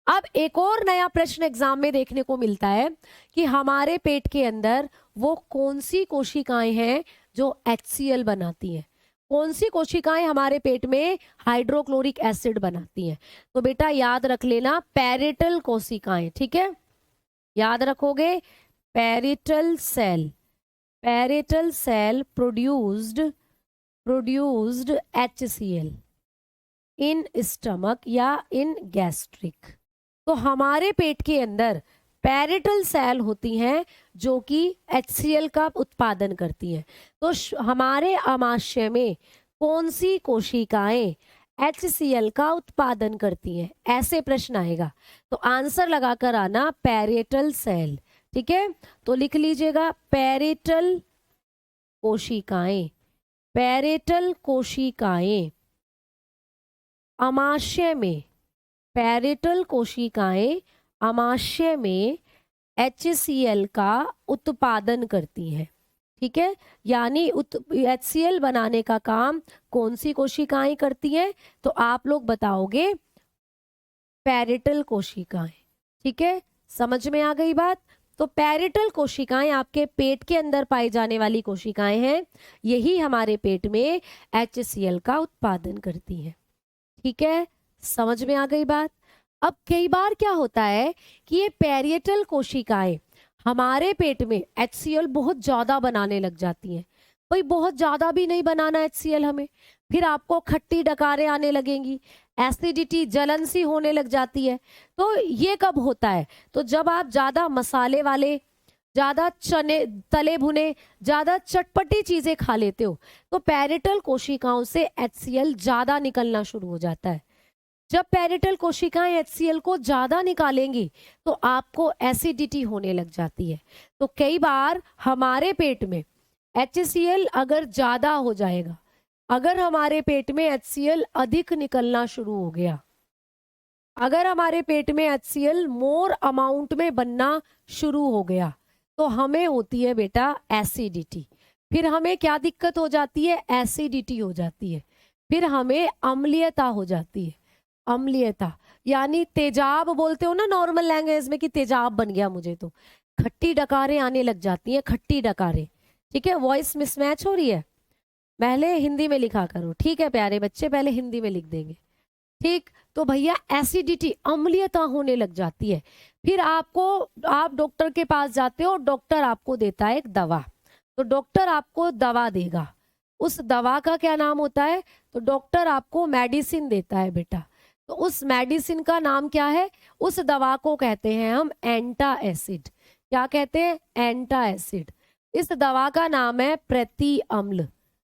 अब एक और नया प्रश्न एग्जाम में देखने को मिलता है कि हमारे पेट के अंदर वो कौन सी कोशिकाएं हैं जो HCl बनाती हैं, कौन सी कोशिकाएं हमारे पेट में हाइड्रोक्लोरिक एसिड बनाती हैं। तो बेटा याद रख लेना पैरेटल कोशिकाएं, ठीक है, याद रखोगे parietal cell, parietal cell produced HCl in stomach या इन गैस्ट्रिक। तो हमारे पेट के अंदर पैरेटल सेल होती हैं जो कि HCl का उत्पादन करती हैं। तो हमारे आमाशय में कौन सी कोशिकाएं HCl का उत्पादन करती हैं, ऐसे प्रश्न आएगा। तो आंसर लगाकर आना पैरेटल सेल, ठीक है। तो लिख लीजिएगा पैरेटल कोशिकाएं, पैरेटल कोशिकाएं आमाशय में, पैरेटल कोशिकाएं आमाशय में HCl का उत्पादन करती हैं, ठीक है। यानी HCl बनाने का काम कौन सी कोशिकाएं करती हैं, तो आप लोग बताओगे पैरेटल कोशिकाएं, ठीक है। समझ में आ गई बात। तो पैरेटल कोशिकाएं आपके पेट के अंदर पाई जाने वाली कोशिकाएं हैं, यही हमारे पेट में HCl का उत्पादन करती हैं, ठीक है। समझ में आ गई बात। अब कई बार क्या होता है कि ये पैरेटल कोशिकाएं हमारे पेट में HCl बहुत ज्यादा बनाने लग जाती हैं। भाई बहुत ज्यादा भी नहीं बनाना HCl हमें, फिर आपको खट्टी डकारें आने लगेंगी, एसिडिटी जलन सी होने लग जाती है। तो ये कब होता है, तो जब आप ज्यादा मसाले वाले, ज्यादा चने तले भुने, ज्यादा चटपटी चीजें खा लेते हो तो पैरेटल कोशिकाओं से HCl ज्यादा निकलना शुरू हो जाता है। जब पैरेटल कोशिकाएं HCl को ज्यादा निकालेंगी तो आपको एसिडिटी होने लग जाती है। तो कई बार हमारे पेट में HCl अगर ज्यादा हो जाएगा, अगर हमारे पेट में HCl अधिक निकलना शुरू हो गया, अगर हमारे पेट में HCl मोर अमाउंट में बनना शुरू हो गया तो हमें होती है बेटा एसिडिटी। फिर हमें क्या दिक्कत हो जाती है, एसिडिटी हो जाती है। फिर हमें अम्लीयता हो जाती है, अम्लीयता यानी तेजाब बोलते हो ना नॉर्मल लैंग्वेज में कि तेजाब बन गया मुझे, तो खट्टी डकारें आने लग जाती हैं, खट्टी डकारें, ठीक है। वॉइस मिसमैच हो रही है, पहले हिंदी में लिखा करो, ठीक है प्यारे बच्चे, पहले हिंदी में लिख देंगे, ठीक। तो भैया एसिडिटी अम्लीयता होने लग जाती है। फिर आप डॉक्टर के पास जाते हो, डॉक्टर आपको देता है एक दवा, तो डॉक्टर आपको दवा देगा, उस दवा का क्या नाम होता है, तो डॉक्टर आपको मेडिसिन देता है बेटा, तो उस मेडिसिन का नाम क्या है? उस दवा को कहते हैं हम एंटाएसिड। क्या कहते हैं? एंटाएसिड। इस दवा का नाम है प्रति अम्ल,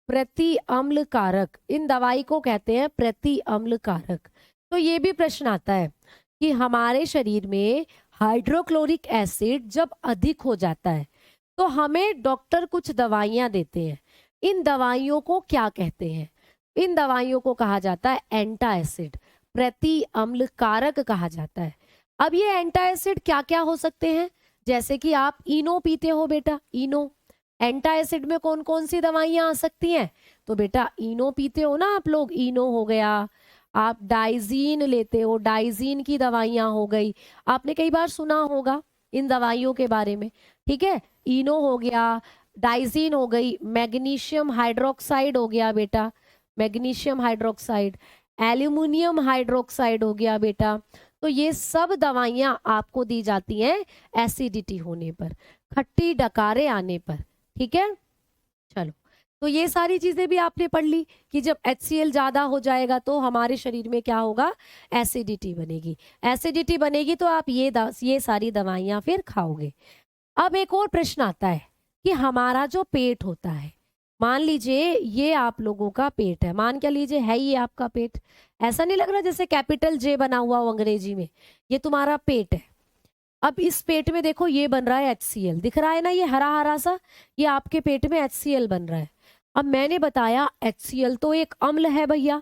प्रति अम्ल कारक। इन दवाई को कहते हैं प्रति अम्ल कारक। तो ये भी प्रश्न आता है कि हमारे शरीर में हाइड्रोक्लोरिक एसिड जब अधिक हो जाता है तो हमें डॉक्टर कुछ दवाइयां देते हैं। इन दवाइयों को क्या कहते हैं? इन दवाइयों को कहा जाता है एंटाएसिड, प्रति अम्ल कारक कहा जाता है। अब ये एंटाएसिड क्या क्या हो सकते हैं? जैसे कि आप इनो पीते हो बेटा, इनो। एंटाएसिड में कौन कौन सी दवाइयां आ सकती हैं? तो बेटा इनो पीते हो ना आप लोग, इनो हो गया। आप डाइजीन लेते हो, डाइजीन की दवाइयां हो गई। आपने कई बार सुना होगा इन दवाइयों के बारे में, ठीक है। इनो हो गया, डाइजीन हो गई, मैग्नीशियम हाइड्रोक्साइड हो गया बेटा, मैग्नीशियम हाइड्रोक्साइड, एल्यूमिनियम हाइड्रोक्साइड हो गया बेटा। तो ये सब दवाइयां आपको दी जाती हैं एसिडिटी होने पर, खट्टी डकारे आने पर, ठीक है। चलो, तो ये सारी चीजें भी आपने पढ़ ली कि जब HCl ज्यादा हो जाएगा तो हमारे शरीर में क्या होगा? एसिडिटी बनेगी। एसिडिटी बनेगी तो आप ये सारी दवाइयां फिर खाओगे। अब एक और प्रश्न आता है कि हमारा जो पेट होता है, मान लीजिए ये आप लोगों का पेट है, मान क्या लीजिए है ये आपका पेट। ऐसा नहीं लग रहा जैसे कैपिटल J बना हुआ हो अंग्रेजी में? ये तुम्हारा पेट है। अब इस पेट में देखो ये बन रहा है HCl, दिख रहा है ना, ये हरा हरा सा, ये आपके पेट में HCl बन रहा है। अब मैंने बताया HCl तो एक अम्ल है भैया,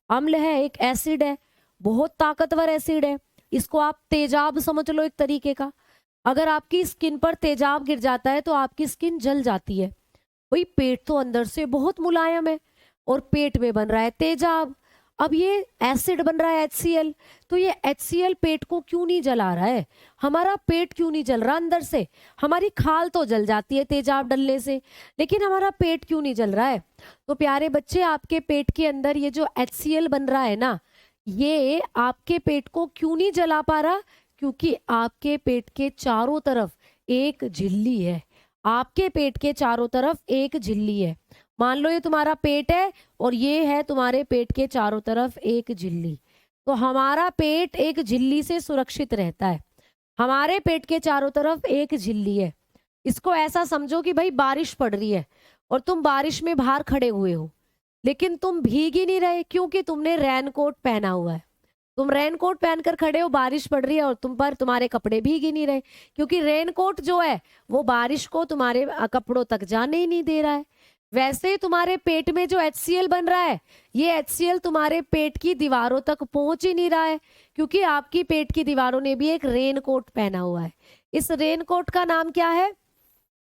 अम्ल है, एक एसिड है, बहुत ताकतवर एसिड है। इसको आप तेजाब समझ लो एक तरीके का। अगर आपकी स्किन पर तेजाब गिर जाता है तो आपकी स्किन जल जाती है। वही पेट तो अंदर से बहुत मुलायम है और पेट में बन रहा है तेजाब। अब ये एसिड बन रहा है HCl, तो ये HCl पेट को क्यों नहीं जला रहा है? हमारा पेट क्यों नहीं जल रहा अंदर से? हमारी खाल तो जल जाती है तेजाब डलने से, लेकिन हमारा पेट क्यों नहीं जल रहा है? तो प्यारे बच्चे, आपके पेट के अंदर ये जो HCl बन रहा है ना, ये आपके पेट को क्यों नहीं जला पा रहा? क्योंकि आपके पेट के चारों तरफ एक झिल्ली है। आपके पेट के चारों तरफ एक झिल्ली है। मान लो ये तुम्हारा पेट है और ये है तुम्हारे पेट के चारों तरफ एक झिल्ली। तो हमारा पेट एक झिल्ली से सुरक्षित रहता है। हमारे पेट के चारों तरफ एक झिल्ली है। इसको ऐसा समझो कि भाई बारिश पड़ रही है और तुम बारिश में बाहर खड़े हुए हो, लेकिन तुम भीग ही नहीं रहे क्योंकि तुमने रेनकोट पहना हुआ है। तुम रेनकोट पहनकर खड़े हो, बारिश पड़ रही है और तुम पर तुम्हारे कपड़े भीग ही नहीं रहे, क्योंकि रेनकोट जो है वो बारिश को तुम्हारे कपड़ों तक जाने ही नहीं दे रहा है। वैसे ही तुम्हारे पेट में जो HCl बन रहा है, ये HCl तुम्हारे पेट की दीवारों तक पहुंच ही नहीं रहा है, क्योंकि आपकी पेट की दीवारों ने भी एक रेनकोट पहना हुआ है। इस रेनकोट का नाम क्या है?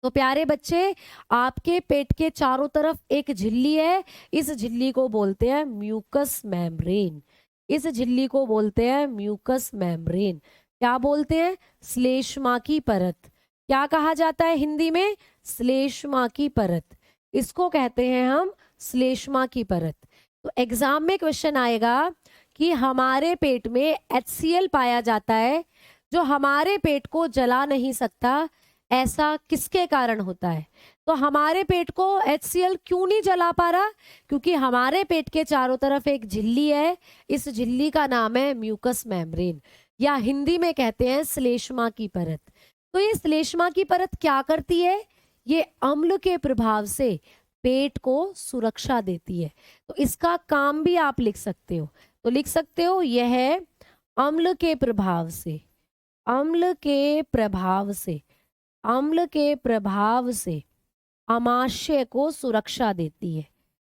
तो प्यारे बच्चे, आपके पेट के चारों तरफ एक झिल्ली है। इस झिल्ली को बोलते हैं म्यूकस मेम्ब्रेन। इस झिल्ली को बोलते हैं म्यूकस मेम्ब्रेन। क्या बोलते हैं? श्लेष्मा की परत। क्या कहा जाता है हिंदी में? श्लेष्मा की परत। इसको कहते हैं हम श्लेष्मा की परत। तो एग्जाम में क्वेश्चन आएगा कि हमारे पेट में HCl पाया जाता है जो हमारे पेट को जला नहीं सकता, ऐसा किसके कारण होता है? तो हमारे पेट को HCl क्यों नहीं जला पा रहा? क्योंकि हमारे पेट के चारों तरफ एक झिल्ली है। इस झिल्ली का नाम है म्यूकस मेम्ब्रेन, या हिंदी में कहते हैं श्लेष्मा की परत। तो ये श्लेष्मा की परत क्या करती है? ये अम्ल के प्रभाव से पेट को सुरक्षा देती है। तो इसका काम भी आप लिख सकते हो। तो लिख सकते हो यह अम्ल के प्रभाव से, अम्ल के प्रभाव से, अम्ल के प्रभाव से अमाशय को सुरक्षा देती है।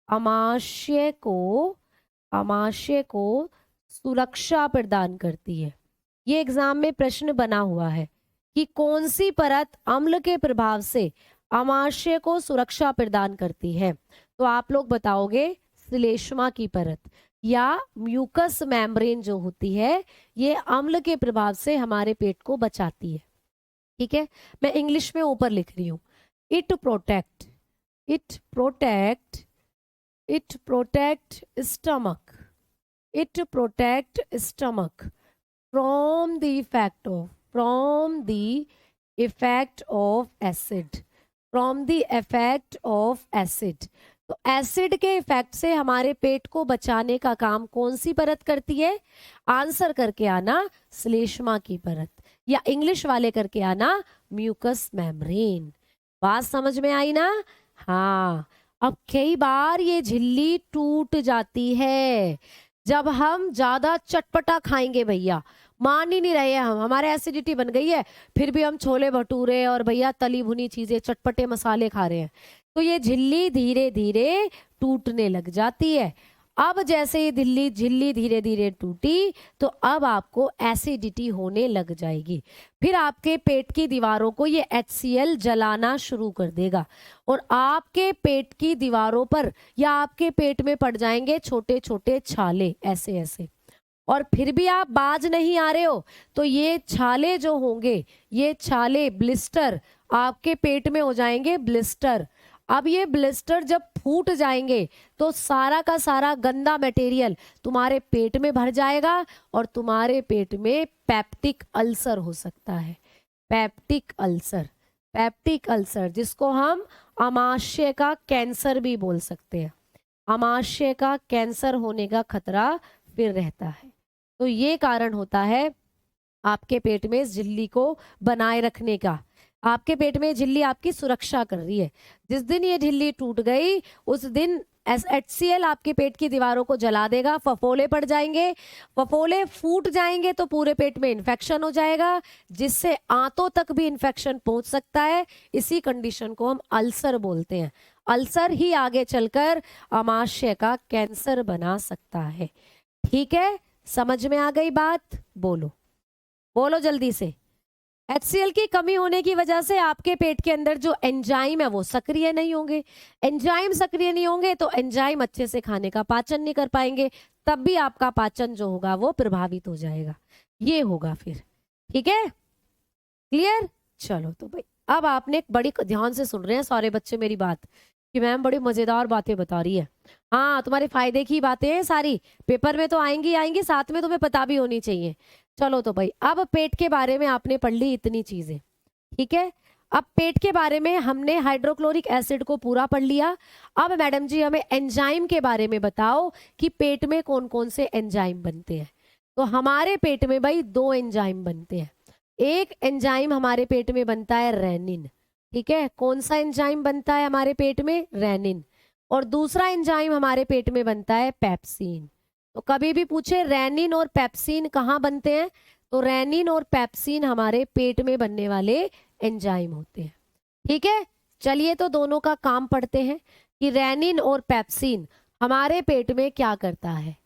अमाशय को, अमाशय को सुरक्षा प्रदान करती है। ये एग्जाम में प्रश्न बना हुआ है कि कौन सी परत अम्ल के प्रभाव से अमाशय को सुरक्षा प्रदान करती है? तो आप लोग बताओगे श्लेष्मा की परत, या म्यूकस मेम्ब्रेन जो होती है ये अम्ल के प्रभाव से हमारे पेट को बचाती है। ठीक है, मैं इंग्लिश में ऊपर लिख रही हूँ। It protect, it protect, it protect stomach, it protect stomach from the effect of, from the effect of acid, from the effect of acid. तो एसिड के इफेक्ट से हमारे पेट को बचाने का काम कौन सी परत करती है? आंसर करके आना श्लेष्मा की परत, या इंग्लिश वाले करके आना म्यूकस मेम्ब्रेन। बात समझ में आई ना? हाँ। अब कई बार ये झिल्ली टूट जाती है जब हम ज्यादा चटपटा खाएंगे भैया, मान ही नहीं रहे हैं हम, हमारे एसिडिटी बन गई है, फिर भी हम छोले भटूरे और भैया तली भुनी चीजें चटपटे मसाले खा रहे हैं, तो ये झिल्ली धीरे धीरे टूटने लग जाती है। अब जैसे ये झिल्ली धीरे धीरे टूटी तो अब आपको एसिडिटी होने लग जाएगी, फिर आपके पेट की दीवारों को ये HCl जलाना शुरू कर देगा और आपके पेट की दीवारों पर या आपके पेट में पड़ जाएंगे छोटे छोटे छाले ऐसे ऐसे, और फिर भी आप बाज नहीं आ रहे हो तो ये छाले जो होंगे, ये छाले ब्लिस्टर आपके पेट में हो जाएंगे ब्लिस्टर। अब ये ब्लिस्टर जब फूट जाएंगे तो सारा का सारा गंदा मटेरियल तुम्हारे पेट में भर जाएगा और तुम्हारे पेट में पेप्टिक अल्सर हो सकता है। पेप्टिक अल्सर, पेप्टिक अल्सर जिसको हम आमाशय का कैंसर भी बोल सकते हैं। आमाशय का कैंसर होने का खतरा फिर रहता है। तो ये कारण होता है आपके पेट में इस झिल्ली को बनाए रखने का। आपके पेट में झिल्ली आपकी सुरक्षा कर रही है। जिस दिन ये झिल्ली टूट गई उस दिन HCl आपके पेट की दीवारों को जला देगा, फफोले पड़ जाएंगे, फफोले फूट जाएंगे तो पूरे पेट में इन्फेक्शन हो जाएगा, जिससे आंतों तक भी इन्फेक्शन पहुंच सकता है। इसी कंडीशन को हम अल्सर बोलते हैं। अल्सर ही आगे चलकर आमाशय का कैंसर बना सकता है। ठीक है, समझ में आ गई बात? बोलो बोलो जल्दी से। HCl की कमी होने की वजह से आपके पेट के अंदर जो एंजाइम है वो सक्रिय नहीं होंगे। एंजाइम सक्रिय नहीं होंगे तो एंजाइम अच्छे से खाने का पाचन नहीं कर पाएंगे, तब भी आपका पाचन जो होगा वो प्रभावित हो जाएगा। ये होगा फिर। ठीक है, क्लियर? चलो तो भाई अब आपने बड़ी ध्यान से सुन रहे हैं सारे बच्चे मेरी बात कि मैम बड़ी मजेदार बातें बता रही है। हाँ, तुम्हारे फायदे की बातें हैं सारी, पेपर में तो आएंगी आएंगी, साथ में तुम्हें पता भी होनी चाहिए। चलो तो भाई अब पेट के बारे में आपने पढ़ ली इतनी चीजें। ठीक है, अब पेट के बारे में हमने हाइड्रोक्लोरिक एसिड को पूरा पढ़ लिया। अब मैडम जी हमें एंजाइम के बारे में बताओ कि पेट में कौन कौन से एंजाइम बनते हैं। तो हमारे पेट में भाई 2 एंजाइम बनते हैं। एक एंजाइम हमारे पेट में बनता है रेनिन। ठीक है, कौन सा एंजाइम बनता है हमारे पेट में? रेनिन। और दूसरा एंजाइम हमारे पेट में बनता है पेप्सिन। तो कभी भी पूछे रेनिन और पेप्सिन कहाँ बनते हैं, तो रेनिन और पेप्सिन हमारे पेट में बनने वाले एंजाइम होते हैं। ठीक है, चलिए तो दोनों का काम पढ़ते हैं कि रेनिन और पेप्सिन हमारे पेट में क्या करता है।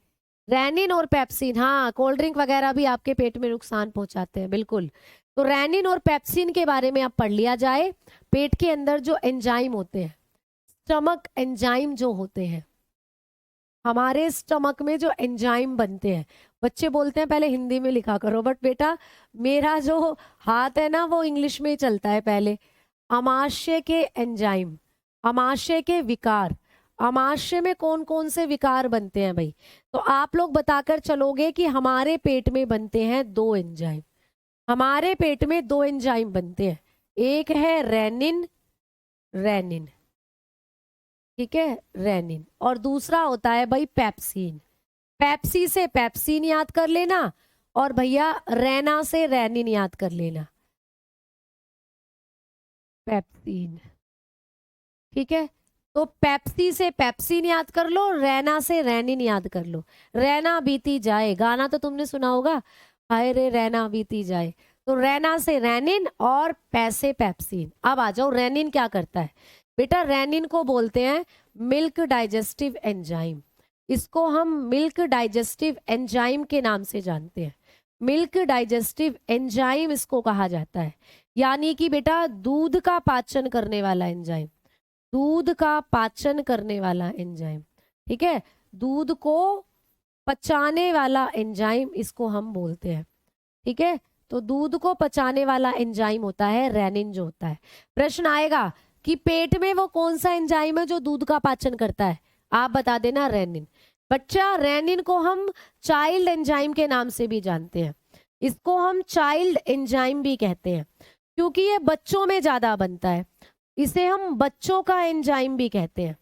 रेनिन और पेप्सिन, हाँ कोल्ड ड्रिंक वगैरह भी आपके पेट में नुकसान पहुंचाते हैं, बिल्कुल। तो रेनिन और पेप्सिन के बारे में आप पढ़ लिया जाए। पेट के अंदर जो एंजाइम होते हैं, स्टमक एंजाइम जो होते हैं, हमारे स्टमक में जो एंजाइम बनते हैं, बच्चे बोलते हैं पहले हिंदी में लिखा करो, बट बेटा मेरा जो हाथ है ना वो इंग्लिश में ही चलता है। पहले आमाशय के एंजाइम, आमाशय के विकार, आमाशय में कौन कौन से विकार बनते हैं भाई, तो आप लोग बताकर चलोगे कि हमारे पेट में बनते हैं 2 एंजाइम। हमारे पेट में 2 एंजाइम बनते हैं, एक है रेनिन, रेनिन, ठीक है रेनिन, और दूसरा होता है भाई पेप्सिन। पेप्सी से पेप्सिन याद कर लेना और भैया रेना से रेनिन याद कर लेना। पेप्सिन, ठीक है, तो पेप्सी से पेप्सिन याद कर लो, रेना से रेनिन याद कर लो। रेना बीती जाए, गाना तो तुमने सुना होगा, हाय रे रेना बीती जाए। तो रेना से रेनिन और पैसे पेप्सिन। अब आ जाओ रेनिन क्या करता है बेटा। रेनिन को बोलते हैं मिल्क डाइजेस्टिव एंजाइम। इसको हम मिल्क डाइजेस्टिव एंजाइम के नाम से जानते हैं। मिल्क डाइजेस्टिव एंजाइम इसको कहा जाता है, यानी कि बेटा दूध का पाचन करने वाला एंजाइम, दूध का पाचन करने वाला एंजाइम। ठीक है, दूध को पचाने वाला एंजाइम इसको हम बोलते हैं। ठीक है, तो दूध को पचाने वाला एंजाइम होता है रेनिन जो होता है। प्रश्न आएगा कि पेट में वो कौन सा एंजाइम है जो दूध का पाचन करता है, आप बता देना रेनिन। बच्चा रेनिन को हम चाइल्ड एंजाइम के नाम से भी जानते हैं। इसको हम चाइल्ड एंजाइम भी कहते हैं क्योंकि ये बच्चों में ज्यादा बनता है। इसे हम बच्चों का एंजाइम भी कहते हैं।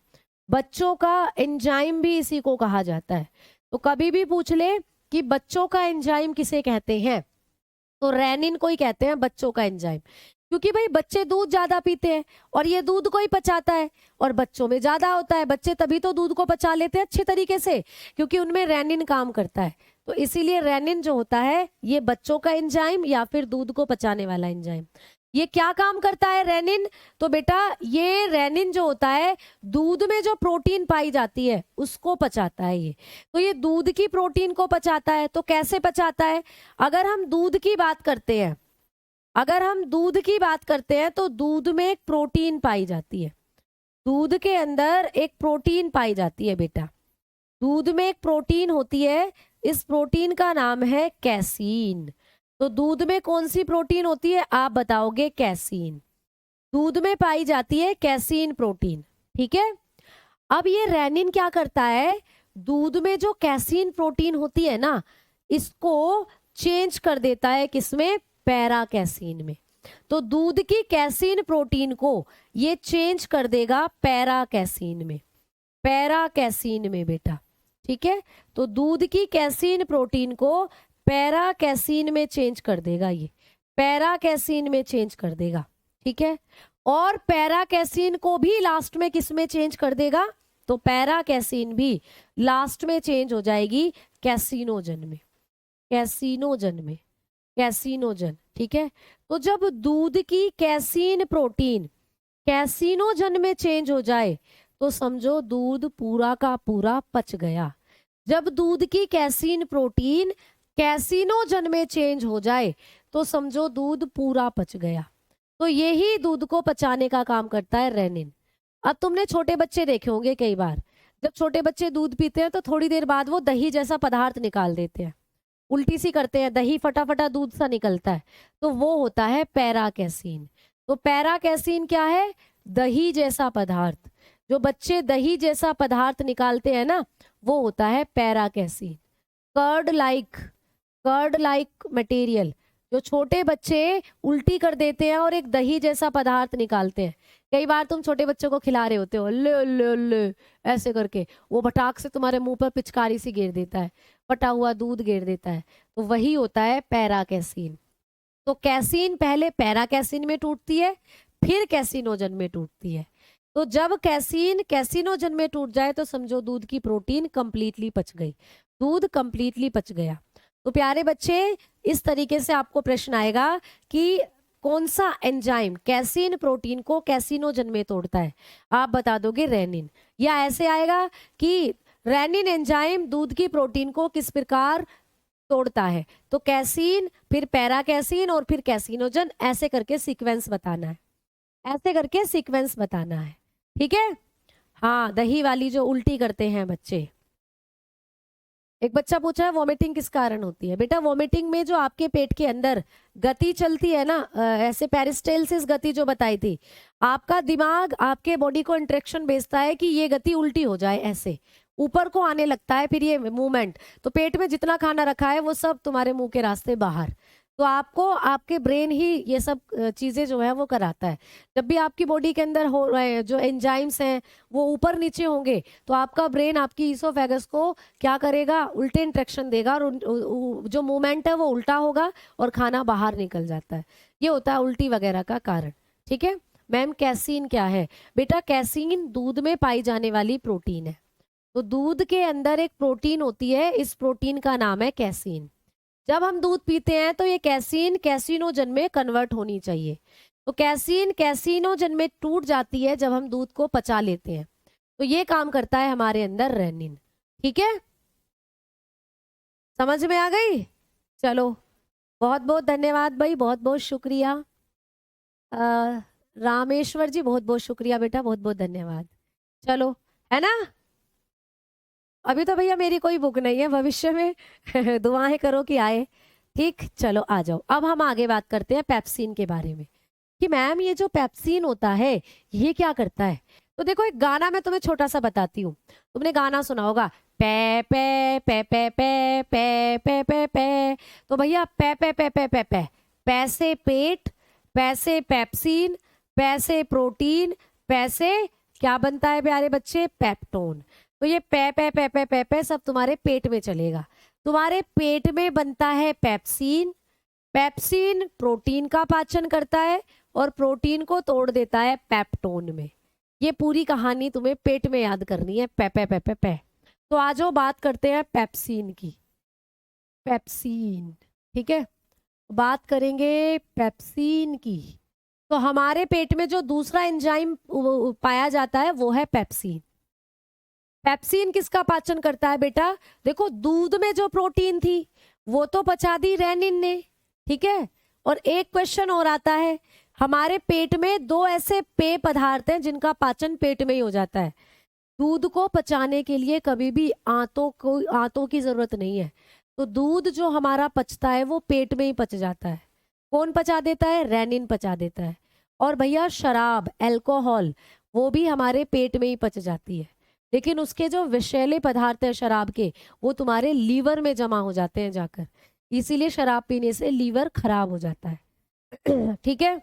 बच्चों का एंजाइम भी इसी को कहा जाता है। तो कभी भी पूछ ले कि बच्चों का एंजाइम किसे कहते हैं, तो रेनिन को ही कहते हैं बच्चों का एंजाइम। क्योंकि भाई बच्चे दूध ज्यादा पीते हैं और ये दूध को ही पचाता है, और बच्चों में ज्यादा होता है, बच्चे तभी तो दूध को पचा लेते हैं अच्छे तरीके से, क्योंकि उनमें रेनिन काम करता है। तो इसीलिए रेनिन जो होता है ये बच्चों का एंजाइम या फिर दूध को पचाने वाला एंजाइम। ये क्या काम करता है रेनिन? तो बेटा ये रेनिन जो होता है दूध में जो प्रोटीन पाई जाती है उसको पचाता है ये। तो ये दूध की प्रोटीन को पचाता है। तो कैसे पचाता है? अगर हम दूध की बात करते हैं, अगर हम दूध की बात करते हैं तो दूध में एक प्रोटीन पाई जाती है। दूध के अंदर एक प्रोटीन पाई जाती है बेटा। दूध में एक प्रोटीन होती है, इस प्रोटीन का नाम है कैसीन। तो दूध में कौन सी प्रोटीन होती है आप बताओगे? कैसीन। दूध में पाई जाती है कैसीन प्रोटीन, ठीक है। अब ये रेनिन क्या करता है? दूध में जो कैसीन प्रोटीन होती है ना, इसको चेंज कर देता है किसमें? पैरा कैसीन में। तो दूध की कैसीन प्रोटीन को ये चेंज कर देगा पैरा कैसीन में, पैरा कैसीन में बेटा, ठीक है। तो दूध की कैसीन प्रोटीन को पैरा कैसीन में चेंज कर देगा, ये पैरा कैसीन में चेंज कर देगा, ठीक है। और पैरा कैसीन को भी लास्ट में किस में चेंज कर देगा? तो पैरा कैसीन भी लास्ट में चेंज हो जाएगी कैसीनोजन में, कैसीनोजन में, कैसीनोजन, ठीक है। तो जब दूध की कैसीन प्रोटीन कैसीनोजन में चेंज हो जाए तो समझो दूध पूरा का पूरा पच गया। जब दूध की कैसीन प्रोटीन कैसीनोजन में चेंज हो जाए तो समझो दूध पूरा पच गया। तो यही दूध को पचाने का काम करता है रेनिन। अब तुमने छोटे बच्चे देखे होंगे कई बार, जब छोटे बच्चे दूध पीते हैं तो थोड़ी देर बाद वो दही जैसा पदार्थ निकाल देते हैं, उल्टी सी करते हैं, दही फटाफटा दूध सा निकलता है, तो वो होता है पैरा कैसीन। तो पैरा कैसीन क्या है? दही जैसा पदार्थ। जो बच्चे दही जैसा पदार्थ निकालते हैं ना, वो होता है para casein. Curd like material, जो छोटे बच्चे उल्टी कर देते हैं और एक दही जैसा पदार्थ निकालते हैं। कई बार तुम छोटे बच्चों को खिला रहे होते हो, ले ले ले ऐसे करके, वो फटाक से तुम्हारे मुंह पर पिचकारी सी गिर देता है, फटा हुआ दूध गिर देता है, तो वही होता है पैरा कैसीन। तो कैसीन पहले पैरा कैसीन में टूटती है, फिर कैसीनोजन में टूटती है। तो जब कैसीन कैसीनोजन में टूट जाए तो समझो दूध की प्रोटीन कंप्लीटली पच गई, दूध कंप्लीटली पच गया। तो प्यारे बच्चे इस तरीके से आपको प्रश्न आएगा कि कौन सा एंजाइम कैसीन प्रोटीन को कैसीनोजन में तोड़ता है, आप बता दोगे रेनिन। या ऐसे आएगा कि रेनिन एंजाइम दूध की प्रोटीन को किस प्रकार तोड़ता है, तो कैसीन, फिर पैरा कैसीन और फिर कैसीनोजन, ऐसे करके सीक्वेंस बताना है, ऐसे करके सीक्वेंस बताना है, ठीक है। हाँ, दही वाली जो उल्टी करते हैं बच्चे। एक बच्चा पूछा है वॉमिटिंग किस कारण होती है? बेटा वॉमिटिंग में जो आपके पेट के अंदर गति चलती है ना, ऐसे पेरिस्टेल्सिस गति जो बताई थी, आपका दिमाग आपके बॉडी को इंट्रैक्शन भेजता है कि ये गति उल्टी हो जाए, ऐसे ऊपर को आने लगता है फिर ये मूवमेंट। तो पेट में जितना खाना रखा है वो सब तुम्हारे मुंह के रास्ते बाहर। तो आपको आपके ब्रेन ही ये सब चीजें जो है वो कराता है। जब भी आपकी बॉडी के अंदर हो रहे जो एंजाइम्स हैं वो ऊपर नीचे होंगे तो आपका ब्रेन आपकी ईसोफेगस को क्या करेगा? उल्टे इंट्रैक्शन देगा और जो मूवमेंट है वो उल्टा होगा और खाना बाहर निकल जाता है। ये होता है उल्टी वगैरह का कारण, ठीक है। मैम कैसीन क्या है? बेटा कैसीन दूध में पाई जाने वाली प्रोटीन है। तो दूध के अंदर एक प्रोटीन होती है, इस प्रोटीन का नाम है कैसीन। जब हम दूध पीते हैं तो ये कैसीन कैसीनोजन में कन्वर्ट होनी चाहिए। तो कैसीन कैसीनोजन में टूट जाती है जब हम दूध को पचा लेते हैं। तो ये काम करता है हमारे अंदर रेनिन, ठीक है। समझ में आ गई? चलो बहुत बहुत धन्यवाद भाई, बहुत बहुत शुक्रिया। रामेश्वर जी बहुत बहुत शुक्रिया बेटा, बहुत बहुत धन्यवाद। चलो है ना, अभी तो भैया मेरी कोई बुक नहीं है, भविष्य में दुआएं करो कि आए, ठीक। चलो आ जाओ, अब हम आगे बात करते हैं पेप्सिन के बारे में कि मैम ये जो पेप्सिन होता है ये क्या करता है। तो देखो एक गाना मैं तुम्हें छोटा सा बताती हूँ, तुमने गाना सुना होगा, पे पे पे पे पे पे पे पे पे। तो भैया पे पे पे पे पे पे, पैसे पेट, पैसे पेप्सिन, पैसे प्रोटीन, पैसे क्या बनता है प्यारे बच्चे? पेप्टोन। तो ये पे पे पे पे पे पे सब तुम्हारे पेट में चलेगा। तुम्हारे पेट में बनता है पेप्सिन। पेप्सिन प्रोटीन का पाचन करता है और प्रोटीन को तोड़ देता है पेप्टोन में। ये पूरी कहानी तुम्हें पेट में याद करनी है, पे पे पे पे पे। तो आ जाओ बात करते हैं पेप्सिन की। पेप्सिन, ठीक है, बात करेंगे पेप्सिन की। तो हमारे पेट में जो दूसरा एंजाइम पाया जाता है वो है पेप्सिन। पेप्सिन किसका पाचन करता है बेटा? देखो, दूध में जो प्रोटीन थी वो तो पचा दी रेनिन ने, ठीक है। और एक क्वेश्चन और आता है, हमारे पेट में दो ऐसे पेय पदार्थ हैं जिनका पाचन पेट में ही हो जाता है। दूध को पचाने के लिए कभी भी आंतों की जरूरत नहीं है। तो दूध जो हमारा पचता है वो पेट में ही पच जाता है। कौन पचा देता है? रेनिन पचा देता है। और भैया शराब, अल्कोहल, वो भी हमारे पेट में ही पच जाती है। लेकिन उसके जो विषैले पदार्थ है शराब के, वो तुम्हारे लीवर में जमा हो जाते हैं जाकर। इसीलिए शराब पीने से लीवर खराब हो जाता है। ठीक है।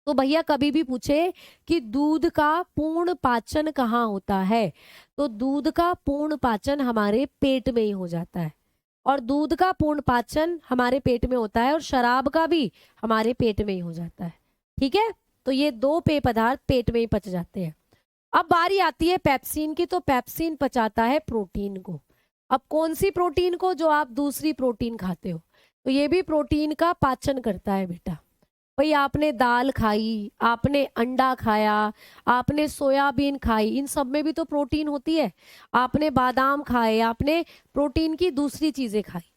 तो भैया कभी भी पूछे कि दूध का पूर्ण पाचन कहाँ होता है, तो दूध का पूर्ण पाचन हमारे पेट में ही हो जाता है। और दूध का पूर्ण पाचन हमारे पेट में होता है और शराब का भी हमारे पेट में ही हो जाता है। ठीक है। तो ये दो पेय पदार्थ पेट में ही पच जाते हैं। अब बारी आती है पेप्सिन की। तो पेप्सिन पचाता है प्रोटीन को। अब कौन सी प्रोटीन को? जो आप दूसरी प्रोटीन खाते हो। तो ये भी प्रोटीन का पाचन करता है बेटा। भाई आपने दाल खाई, आपने अंडा खाया, आपने सोयाबीन खाई, इन सब में भी तो प्रोटीन होती है। आपने बादाम खाए, आपने प्रोटीन की दूसरी चीजें खाई,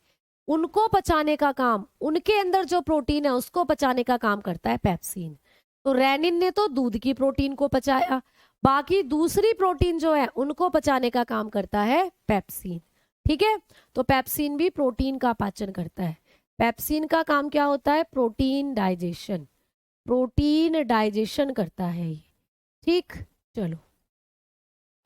उनको पचाने का काम, उनके अंदर जो प्रोटीन है उसको पचाने का काम करता है पेप्सिन। तो रेनिन ने तो दूध की प्रोटीन को पचाया, बाकी दूसरी प्रोटीन जो है उनको पचाने का काम करता है पेप्सिन। ठीक है। तो पेप्सिन भी प्रोटीन का पाचन करता है। पेप्सिन का काम क्या होता है? Protein digestion. प्रोटीन डाइजेशन करता है ये। ठीक, चलो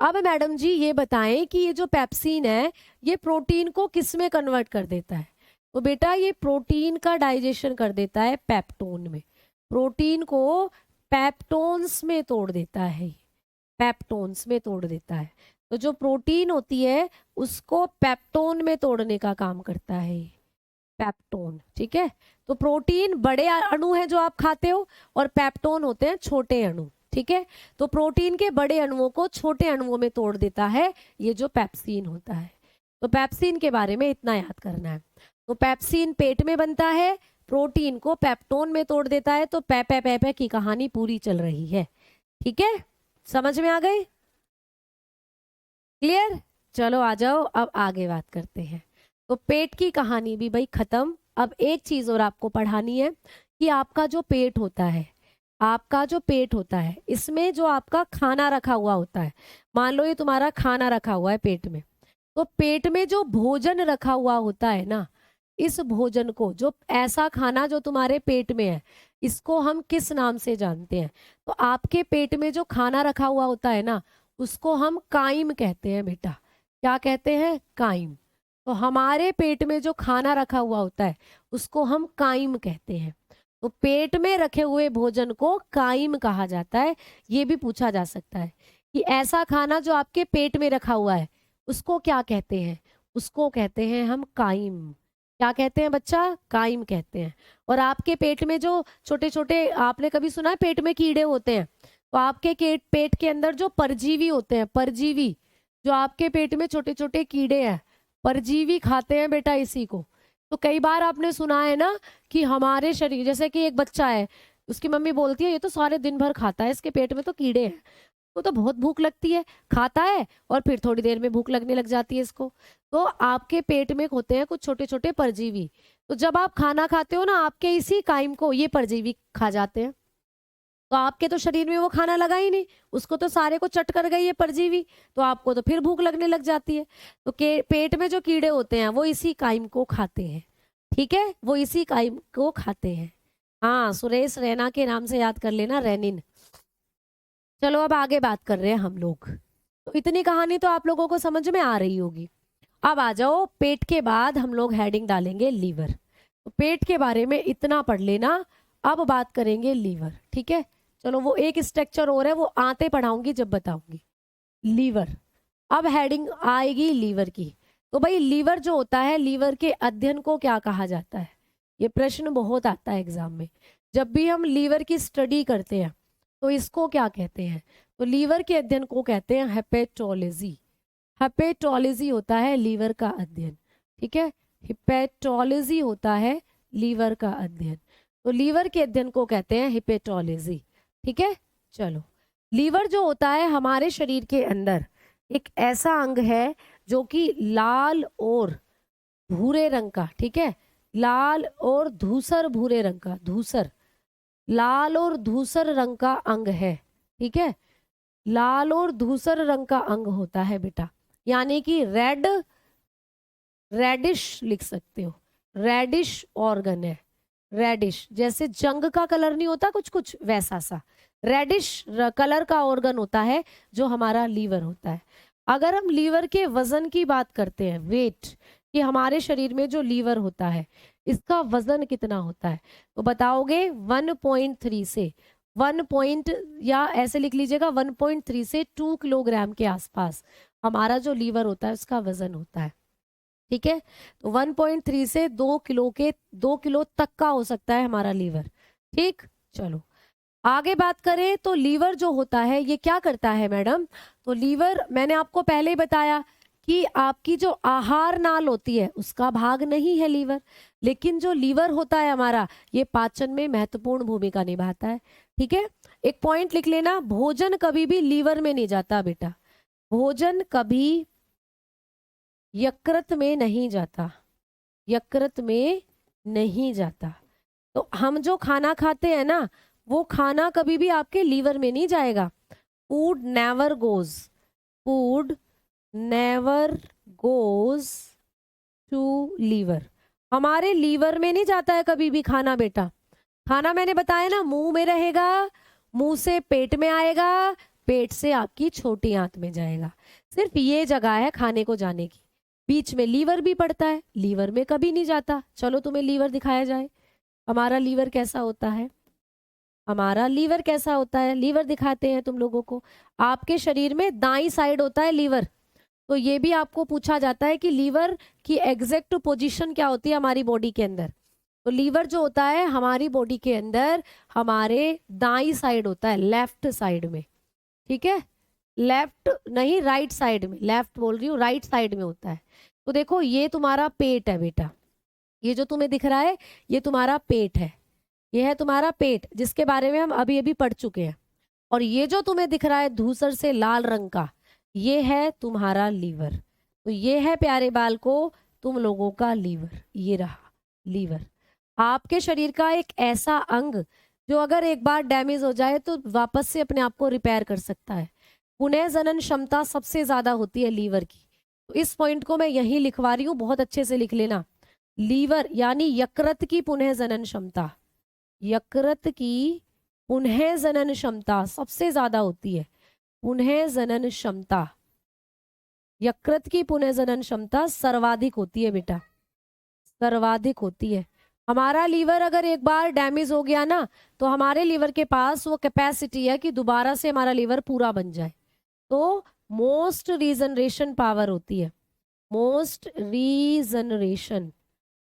अब मैडम जी ये बताएं कि ये जो पेप्सिन है ये प्रोटीन को किस में कन्वर्ट कर देता है? तो बेटा ये प्रोटीन का डाइजेशन कर देता है पेप्टोन में। प्रोटीन को पेप्टोन्स में तोड़ देता है, पेप्टोन्स में तोड़ देता है। तो जो प्रोटीन होती है उसको पेप्टोन में तोड़ने का काम करता है पेप्टोन। ठीक है। तो प्रोटीन बड़े अणु हैं जो आप खाते हो और पेप्टोन होते हैं छोटे अणु। ठीक है। तो प्रोटीन के बड़े अणुओं को छोटे अणुओं में तोड़ देता है ये जो पेप्सिन होता है। तो पेप्सिन के बारे में इतना याद करना है। तो पेप्सिन पेट में बनता है, प्रोटीन को पेप्टोन में तोड़ देता है। तो पे पे पे पे की कहानी पूरी चल रही है। ठीक है, समझ में आ गई? क्लियर? चलो आ जाओ, अब आगे बात करते हैं। तो पेट की कहानी भी भाई खत्म। अब एक चीज और आपको पढ़ानी है कि आपका जो पेट होता है, आपका जो पेट होता है, इसमें जो आपका खाना रखा हुआ होता है, मान लो ये तुम्हारा खाना रखा हुआ है पेट में, तो पेट में जो भोजन रखा हुआ होता है ना, इस भोजन को, जो ऐसा खाना जो तुम्हारे पेट में है, इसको हम किस नाम से जानते हैं? तो आपके पेट में जो खाना रखा हुआ होता है ना, उसको हम काइम कहते हैं बेटा। क्या कहते हैं? काइम। तो हमारे पेट में जो खाना रखा हुआ होता है उसको हम काइम कहते हैं। तो पेट में रखे हुए भोजन को काइम कहा जाता है। ये भी पूछा जा सकता है कि ऐसा खाना जो आपके पेट में रखा हुआ है उसको क्या कहते हैं? उसको कहते हैं हम काइम। क्या कहते हैं बच्चा? काइम कहते हैं। और आपके पेट में जो छोटे छोटे, आपने कभी सुना है पेट में कीड़े होते हैं? तो आपके पेट के अंदर जो परजीवी होते हैं, परजीवी, जो आपके पेट में छोटे छोटे कीड़े हैं, परजीवी खाते हैं बेटा इसी को। तो कई बार आपने सुना है ना कि हमारे शरीर, जैसे कि एक बच्चा है, उसकी मम्मी बोलती है ये तो सारे दिन भर खाता है, इसके पेट में तो कीड़े हैं। वो तो बहुत भूख लगती है, खाता है और फिर थोड़ी देर में भूख लगने लग जाती है इसको। तो आपके पेट में होते हैं कुछ छोटे छोटे परजीवी। तो जब आप खाना खाते हो ना, आपके इसी काइम को ये परजीवी खा जाते हैं। तो आपके तो शरीर में वो खाना लगा ही नहीं, उसको तो सारे को चट कर गई है परजीवी, तो आपको तो फिर भूख लगने लग जाती है। तो पेट में जो कीड़े होते हैं वो इसी काइम को खाते हैं। ठीक है, वो इसी काइम को खाते हैं। हाँ, सुरेश रैना के नाम से याद कर लेना, रेनिन। चलो अब आगे बात कर रहे हैं हम लोग। तो इतनी कहानी तो आप लोगों को समझ में आ रही होगी। अब आ जाओ, पेट के बाद हम लोग हेडिंग डालेंगे लीवर। तो पेट के बारे में इतना पढ़ लेना। अब बात करेंगे लीवर। ठीक है, चलो वो एक स्ट्रक्चर और है, वो आते पढ़ाऊंगी जब बताऊंगी। लीवर, अब हेडिंग आएगी लीवर की। तो भाई लीवर जो होता है, लीवर के अध्ययन को क्या कहा जाता है? ये प्रश्न बहुत आता है एग्जाम में। जब भी हम लीवर की स्टडी करते हैं तो इसको क्या कहते हैं? तो लीवर के अध्ययन को कहते हैं हेपेटोलॉजी। हेपेटोलॉजी होता है लीवर का अध्ययन, ठीक है। हिपेटोलॉजी होता है लीवर का अध्ययन। तो लीवर के अध्ययन को कहते हैं हिपेटोलॉजी, ठीक है। चलो, लीवर जो होता है हमारे शरीर के अंदर एक ऐसा अंग है जो कि लाल और भूरे रंग का, ठीक है, लाल और धूसर भूरे रंग का, धूसर, लाल और धूसर रंग का अंग है, ठीक है। लाल और धूसर रंग का अंग होता है बेटा, यानी कि रेड, रेडिश लिख सकते हो, रेडिश ऑर्गन है। रेडिश जैसे जंग का कलर नहीं होता कुछ कुछ, वैसा सा रेडिश कलर का ऑर्गन होता है जो हमारा लीवर होता है। अगर हम लीवर के वजन की बात करते हैं, वेट, कि हमारे शरीर में जो लीवर होता है इसका वजन कितना होता है, तो बताओगे 1.3 से 1 पॉइंट, या ऐसे लिख लीजिएगा 1.3 से 2 किलोग्राम के आसपास हमारा जो लीवर होता है उसका वजन होता है, ठीक है। तो 1.3 से 2 किलो तक का हो सकता है हमारा लीवर, ठीक। चलो आगे बात करें तो लीवर जो होता है ये क्या करता है मैडम? तो लीवर, मैंने आपको पहले ही बताया कि आपकी जो आहार नाल होती है उसका भाग नहीं है लीवर, लेकिन जो लीवर होता है हमारा ये पाचन में महत्वपूर्ण भूमिका निभाता है, ठीक है। एक पॉइंट लिख लेना, भोजन कभी भी लीवर में नहीं जाता बेटा, भोजन कभी यकृत में नहीं जाता, यकृत में नहीं जाता। तो हम जो खाना खाते हैं ना, वो खाना कभी भी आपके लीवर में नहीं जाएगा। Food never goes, food never goes to liver, हमारे लीवर में नहीं जाता है कभी भी खाना बेटा। खाना मैंने बताया ना, मुंह में रहेगा, मुंह से पेट में आएगा, पेट से आपकी छोटी आंत में जाएगा, सिर्फ ये जगह है खाने को जाने की। बीच में लीवर भी पड़ता है, लीवर में कभी नहीं जाता। चलो तुम्हें लीवर दिखाया जाए, हमारा लीवर कैसा होता है, हमारा लीवर कैसा होता है, लीवर दिखाते हैं तुम लोगों को। आपके शरीर में दाईं साइड होता है लीवर, तो ये भी आपको पूछा जाता है कि लीवर की एग्जैक्ट पोजीशन क्या होती है हमारी बॉडी के अंदर। तो लीवर जो होता है हमारी बॉडी के अंदर हमारे दाईं साइड होता है, लेफ्ट साइड में, ठीक है। लेफ्ट नहीं, राइट साइड में, लेफ्ट बोल रही हूँ, राइट साइड में होता है। तो देखो ये तुम्हारा पेट है बेटा, ये जो तुम्हें दिख रहा है ये तुम्हारा पेट है, ये है तुम्हारा पेट जिसके बारे में हम अभी अभी पढ़ चुके हैं। और ये जो तुम्हें दिख रहा है धूसर से लाल रंग का, ये है तुम्हारा लीवर। तो ये है प्यारे बाल को तुम लोगों का लीवर, ये रहा लीवर, आपके शरीर का एक ऐसा अंग जो अगर एक बार डैमेज हो जाए तो वापस से अपने आप को रिपेयर कर सकता है। पुनः जनन क्षमता सबसे ज्यादा होती है लीवर की, तो इस पॉइंट को मैं यहीं लिखवा रही हूँ, बहुत अच्छे से लिख लेना। लीवर यानी यकृत की पुनः जनन क्षमता, यकृत की पुनः जनन क्षमता सबसे ज्यादा होती है। पुनः जनन क्षमता, यकृत की पुनः जनन क्षमता सर्वाधिक होती है बेटा, सर्वाधिक होती है। हमारा लीवर अगर एक बार डैमेज हो गया ना, तो हमारे लीवर के पास वो कैपेसिटी है कि दोबारा से हमारा लीवर पूरा बन जाए। तो मोस्ट रीजनरेशन पावर होती है, most regeneration,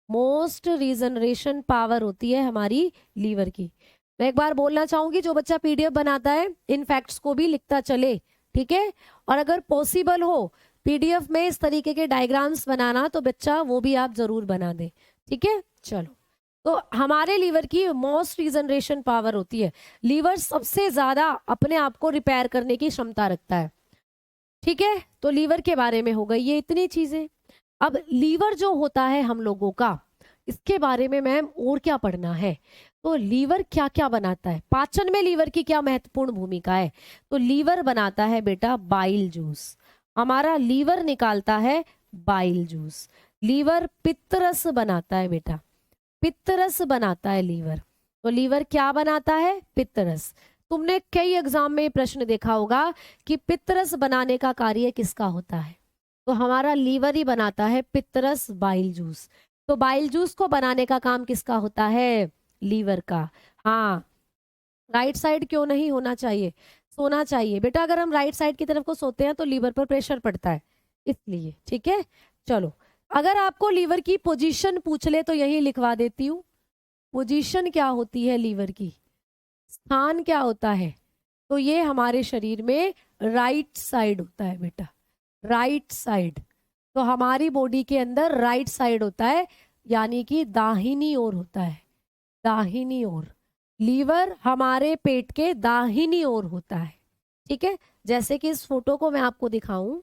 most regeneration power होती है हमारी लीवर की। मैं एक बार बोलना चाहूंगी, जो बच्चा पीडीएफ बनाता है इन फैक्ट्स को भी लिखता चले, ठीक है। और अगर पॉसिबल हो पीडीएफ में इस तरीके के डायग्राम्स बनाना, तो बच्चा वो भी आप जरूर बना दे, ठीक है। चलो, तो हमारे लीवर की मोस्ट रीजनरेशन पावर होती है, लीवर सबसे ज्यादा अपने आप को रिपेयर करने की क्षमता रखता है, ठीक है। तो लीवर के बारे में हो गई ये इतनी चीजें। अब लीवर जो होता है हम लोगों का, इसके बारे में मैम और क्या पढ़ना है? तो लीवर क्या क्या बनाता है, पाचन में लीवर की क्या महत्वपूर्ण भूमिका है? तो लीवर बनाता है बेटा बाइल जूस, हमारा लीवर निकालता है बाइल जूस। लीवर पित्तरस बनाता है बेटा, पित्तरस बनाता है लीवर। तो लीवर क्या बनाता है? पित्तरस। तुमने कई एग्जाम में प्रश्न देखा होगा कि पित्तरस बनाने का कार्य किसका होता है, तो हमारा लीवर ही बनाता है पित्तरस बाइल जूस। तो बाइल जूस को बनाने का काम किसका होता है? लीवर का। हाँ, राइट साइड क्यों नहीं होना चाहिए, सोना चाहिए बेटा। अगर हम राइट साइड की तरफ को सोते हैं तो लीवर पर प्रेशर पड़ता है, इसलिए। ठीक है, चलो अगर आपको लीवर की पोजीशन पूछ ले तो यही लिखवा देती हूँ। पोजीशन क्या होती है लीवर की, स्थान क्या होता है, तो ये हमारे शरीर में राइट साइड होता है बेटा, राइट साइड। तो हमारी बॉडी के अंदर राइट साइड होता है, यानी कि दाहिनी ओर होता है, दाहिनी ओर। लीवर हमारे पेट के दाहिनी ओर होता है। ठीक है, जैसे कि इस फोटो को मैं आपको दिखाऊं,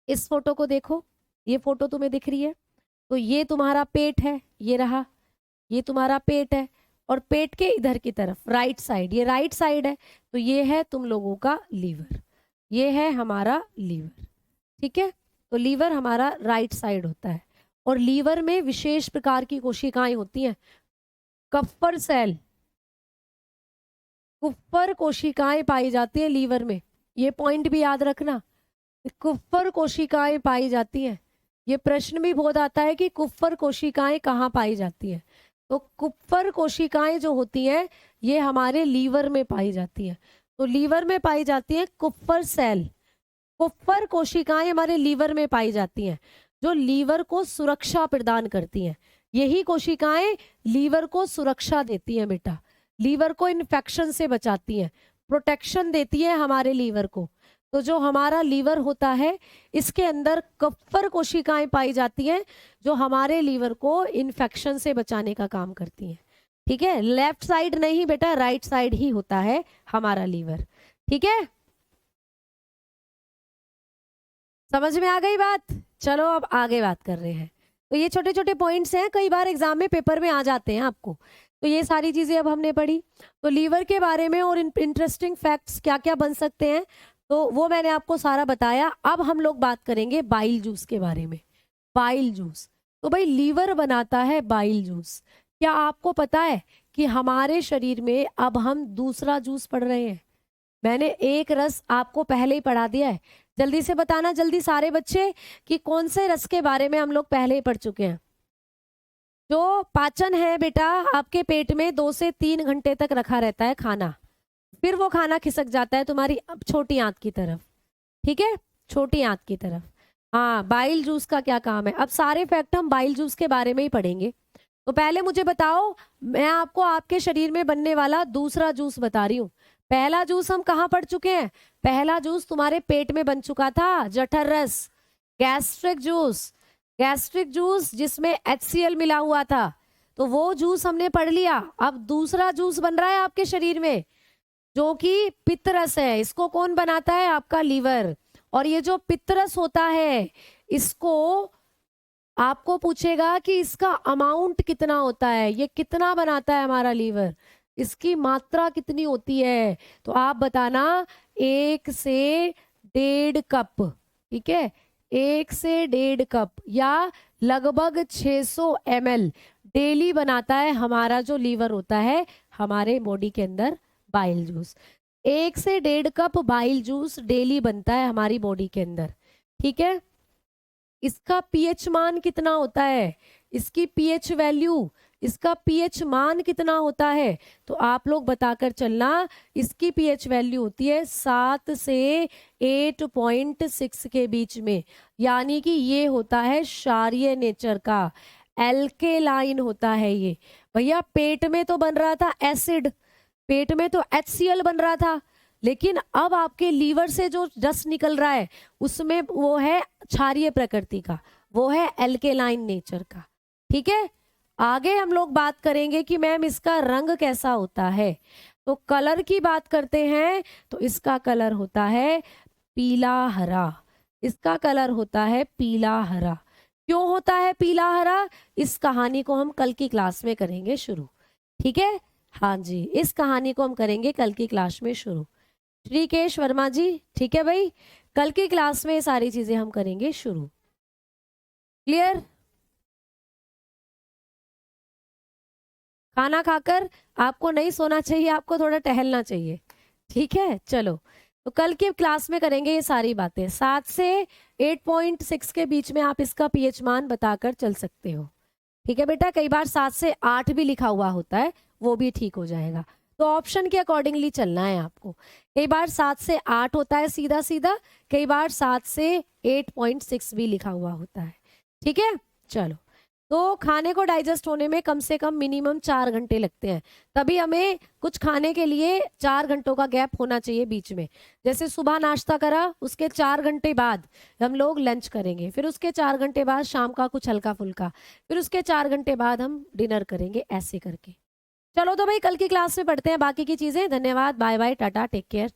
इस फोटो को देखो, ये फोटो तुम्हें दिख रही है, तो ये तुम्हारा पेट है, ये रहा, ये तुम्हारा पेट है, और पेट के इधर की तरफ राइट साइड, ये राइट साइड है, तो ये है तुम लोगों का लीवर, ये है हमारा लीवर। ठीक है, तो लीवर हमारा राइट साइड होता है। और लीवर में विशेष प्रकार की कोशिकाएं होती हैं, कफ्फर सेल, कुफ्फर कोशिकाएं पाई जाती हैं लीवर में, ये पॉइंट भी याद रखना, कुफ्फर कोशिकाएं पाई जाती हैं। ये प्रश्न भी बहुत आता है कि कुफ्फर कोशिकाएं कहाँ पाई जाती हैं, तो कुफ्फर कोशिकाएं जो होती हैं ये हमारे लीवर में पाई जाती हैं। तो लीवर में पाई जाती है कुफ्फर सेल, कुफ्फर कोशिकाएं हमारे लीवर में पाई जाती हैं, जो लीवर को सुरक्षा प्रदान करती हैं। यही कोशिकाएं लीवर को सुरक्षा देती हैं बेटा, लीवर को इन्फेक्शन से बचाती हैं, प्रोटेक्शन देती है हमारे लीवर को। तो जो हमारा लीवर होता है इसके अंदर कुफ्फर कोशिकाएं पाई जाती हैं, जो हमारे लीवर को इन्फेक्शन से बचाने का काम करती हैं। ठीक है, लेफ्ट साइड नहीं बेटा, राइट साइड ही होता है हमारा लीवर। ठीक है, समझ में आ गई बात। चलो अब आगे बात कर रहे हैं। तो ये छोटे छोटे पॉइंट्स हैं, कई बार एग्जाम में पेपर में आ जाते हैं आपको। तो ये सारी चीजें अब हमने पढ़ी। तो लीवर के बारे में और इंटरेस्टिंग फैक्ट्स क्या क्या बन सकते हैं, तो वो मैंने आपको सारा बताया। अब हम लोग बात करेंगे बाइल जूस के बारे में। बाइल जूस, तो भाई लीवर बनाता है बाइल जूस। क्या आपको पता है कि हमारे शरीर में अब हम दूसरा जूस पढ़ रहे हैं? मैंने एक रस आपको पहले ही पढ़ा दिया है। जल्दी से बताना, जल्दी सारे बच्चे, कि कौन से रस के बारे में हम लोग पहले ही पढ़ चुके हैं। जो पाचन है बेटा, आपके पेट में 2 से 3 घंटे तक रखा रहता है खाना, फिर वो खाना खिसक जाता है तुम्हारी छोटी आंत की तरफ। ठीक है, छोटी आंत की तरफ। हाँ, बाइल जूस का क्या काम है, अब सारे फैक्ट हम बाइल जूस के बारे में ही पढ़ेंगे। तो पहले मुझे बताओ, मैं आपको आपके शरीर में बनने वाला दूसरा जूस बता रही हूँ। पहला जूस हम कहाँ पढ़ चुके हैं? पहला जूस तुम्हारे पेट में बन चुका था, जठर रस, गैस्ट्रिक जूस। गैस्ट्रिक जूस जिसमें HCl मिला हुआ था, तो वो जूस हमने पढ़ लिया। अब दूसरा जूस बन रहा है आपके शरीर में, जो कि पित्तरस है। इसको कौन बनाता है? आपका लीवर। और ये जो पित्तरस होता है, इसको आपको पूछेगा कि इसका अमाउंट कितना होता है, ये कितना बनाता है हमारा लीवर, इसकी मात्रा कितनी होती है, तो आप बताना 1 से 1.5 कप। ठीक है, 1 से 1.5 कप या लगभग 600 ml डेली बनाता है हमारा जो लीवर होता है हमारे बॉडी के अंदर बाइल जूस। 1 से 1.5 कप बाइल जूस डेली बनता है हमारी बॉडी के अंदर। ठीक है, इसका पीएच मान कितना होता है, इसकी पीएच वैल्यू, इसका पीएच मान कितना होता है, तो आप लोग बताकर चलना। इसकी पीएच वैल्यू होती है 7 से 8.6 के बीच में, यानी कि ये होता है क्षारीय नेचर का, एल्केलाइन होता है ये। भैया पेट में तो बन रहा था एसिड, पेट में तो HCl बन रहा था, लेकिन अब आपके लीवर से जो रस निकल रहा है उसमें वो है क्षारीय प्रकृति का, वो है एल्केलाइन नेचर का। ठीक है, आगे हम लोग बात करेंगे कि मैम इसका रंग कैसा होता है। तो कलर की बात करते हैं, तो इसका कलर होता है पीला हरा, इसका कलर होता है पीला हरा। क्यों होता है पीला हरा, इस कहानी को हम कल की क्लास में करेंगे शुरू। ठीक है, हाँ जी, इस कहानी को हम करेंगे कल की क्लास में शुरू। श्रीकेश वर्मा जी, ठीक है भाई, कल की क्लास में ये सारी चीजें हम करेंगे शुरू। क्लियर? खाना खाकर आपको नहीं सोना चाहिए, आपको थोड़ा टहलना चाहिए। ठीक है, चलो, तो कल की क्लास में करेंगे ये सारी बातें। 7 से 8.6 के बीच में आप इसका पीएच मान बताकर चल सकते हो। ठीक है बेटा, कई बार 7 से 8 भी लिखा हुआ होता है, वो भी ठीक हो जाएगा। तो ऑप्शन के अकॉर्डिंगली चलना है आपको। कई बार 7 से 8 होता है सीधा सीधा, कई बार 7 से 8.6 भी लिखा हुआ होता है। ठीक है, चलो। तो खाने को डाइजेस्ट होने में कम से कम मिनिमम 4 घंटे लगते हैं, तभी हमें कुछ खाने के लिए 4 घंटों का गैप होना चाहिए बीच में। जैसे सुबह नाश्ता करा, उसके 4 घंटे बाद हम लोग लंच करेंगे, फिर उसके 4 घंटे बाद शाम का कुछ हल्का फुल्का, फिर उसके 4 घंटे बाद हम डिनर करेंगे, ऐसे करके। चलो तो भाई कल की क्लास में पढ़ते हैं बाकी की चीजें। धन्यवाद, बाय बाय, टाटा, टेक केयर।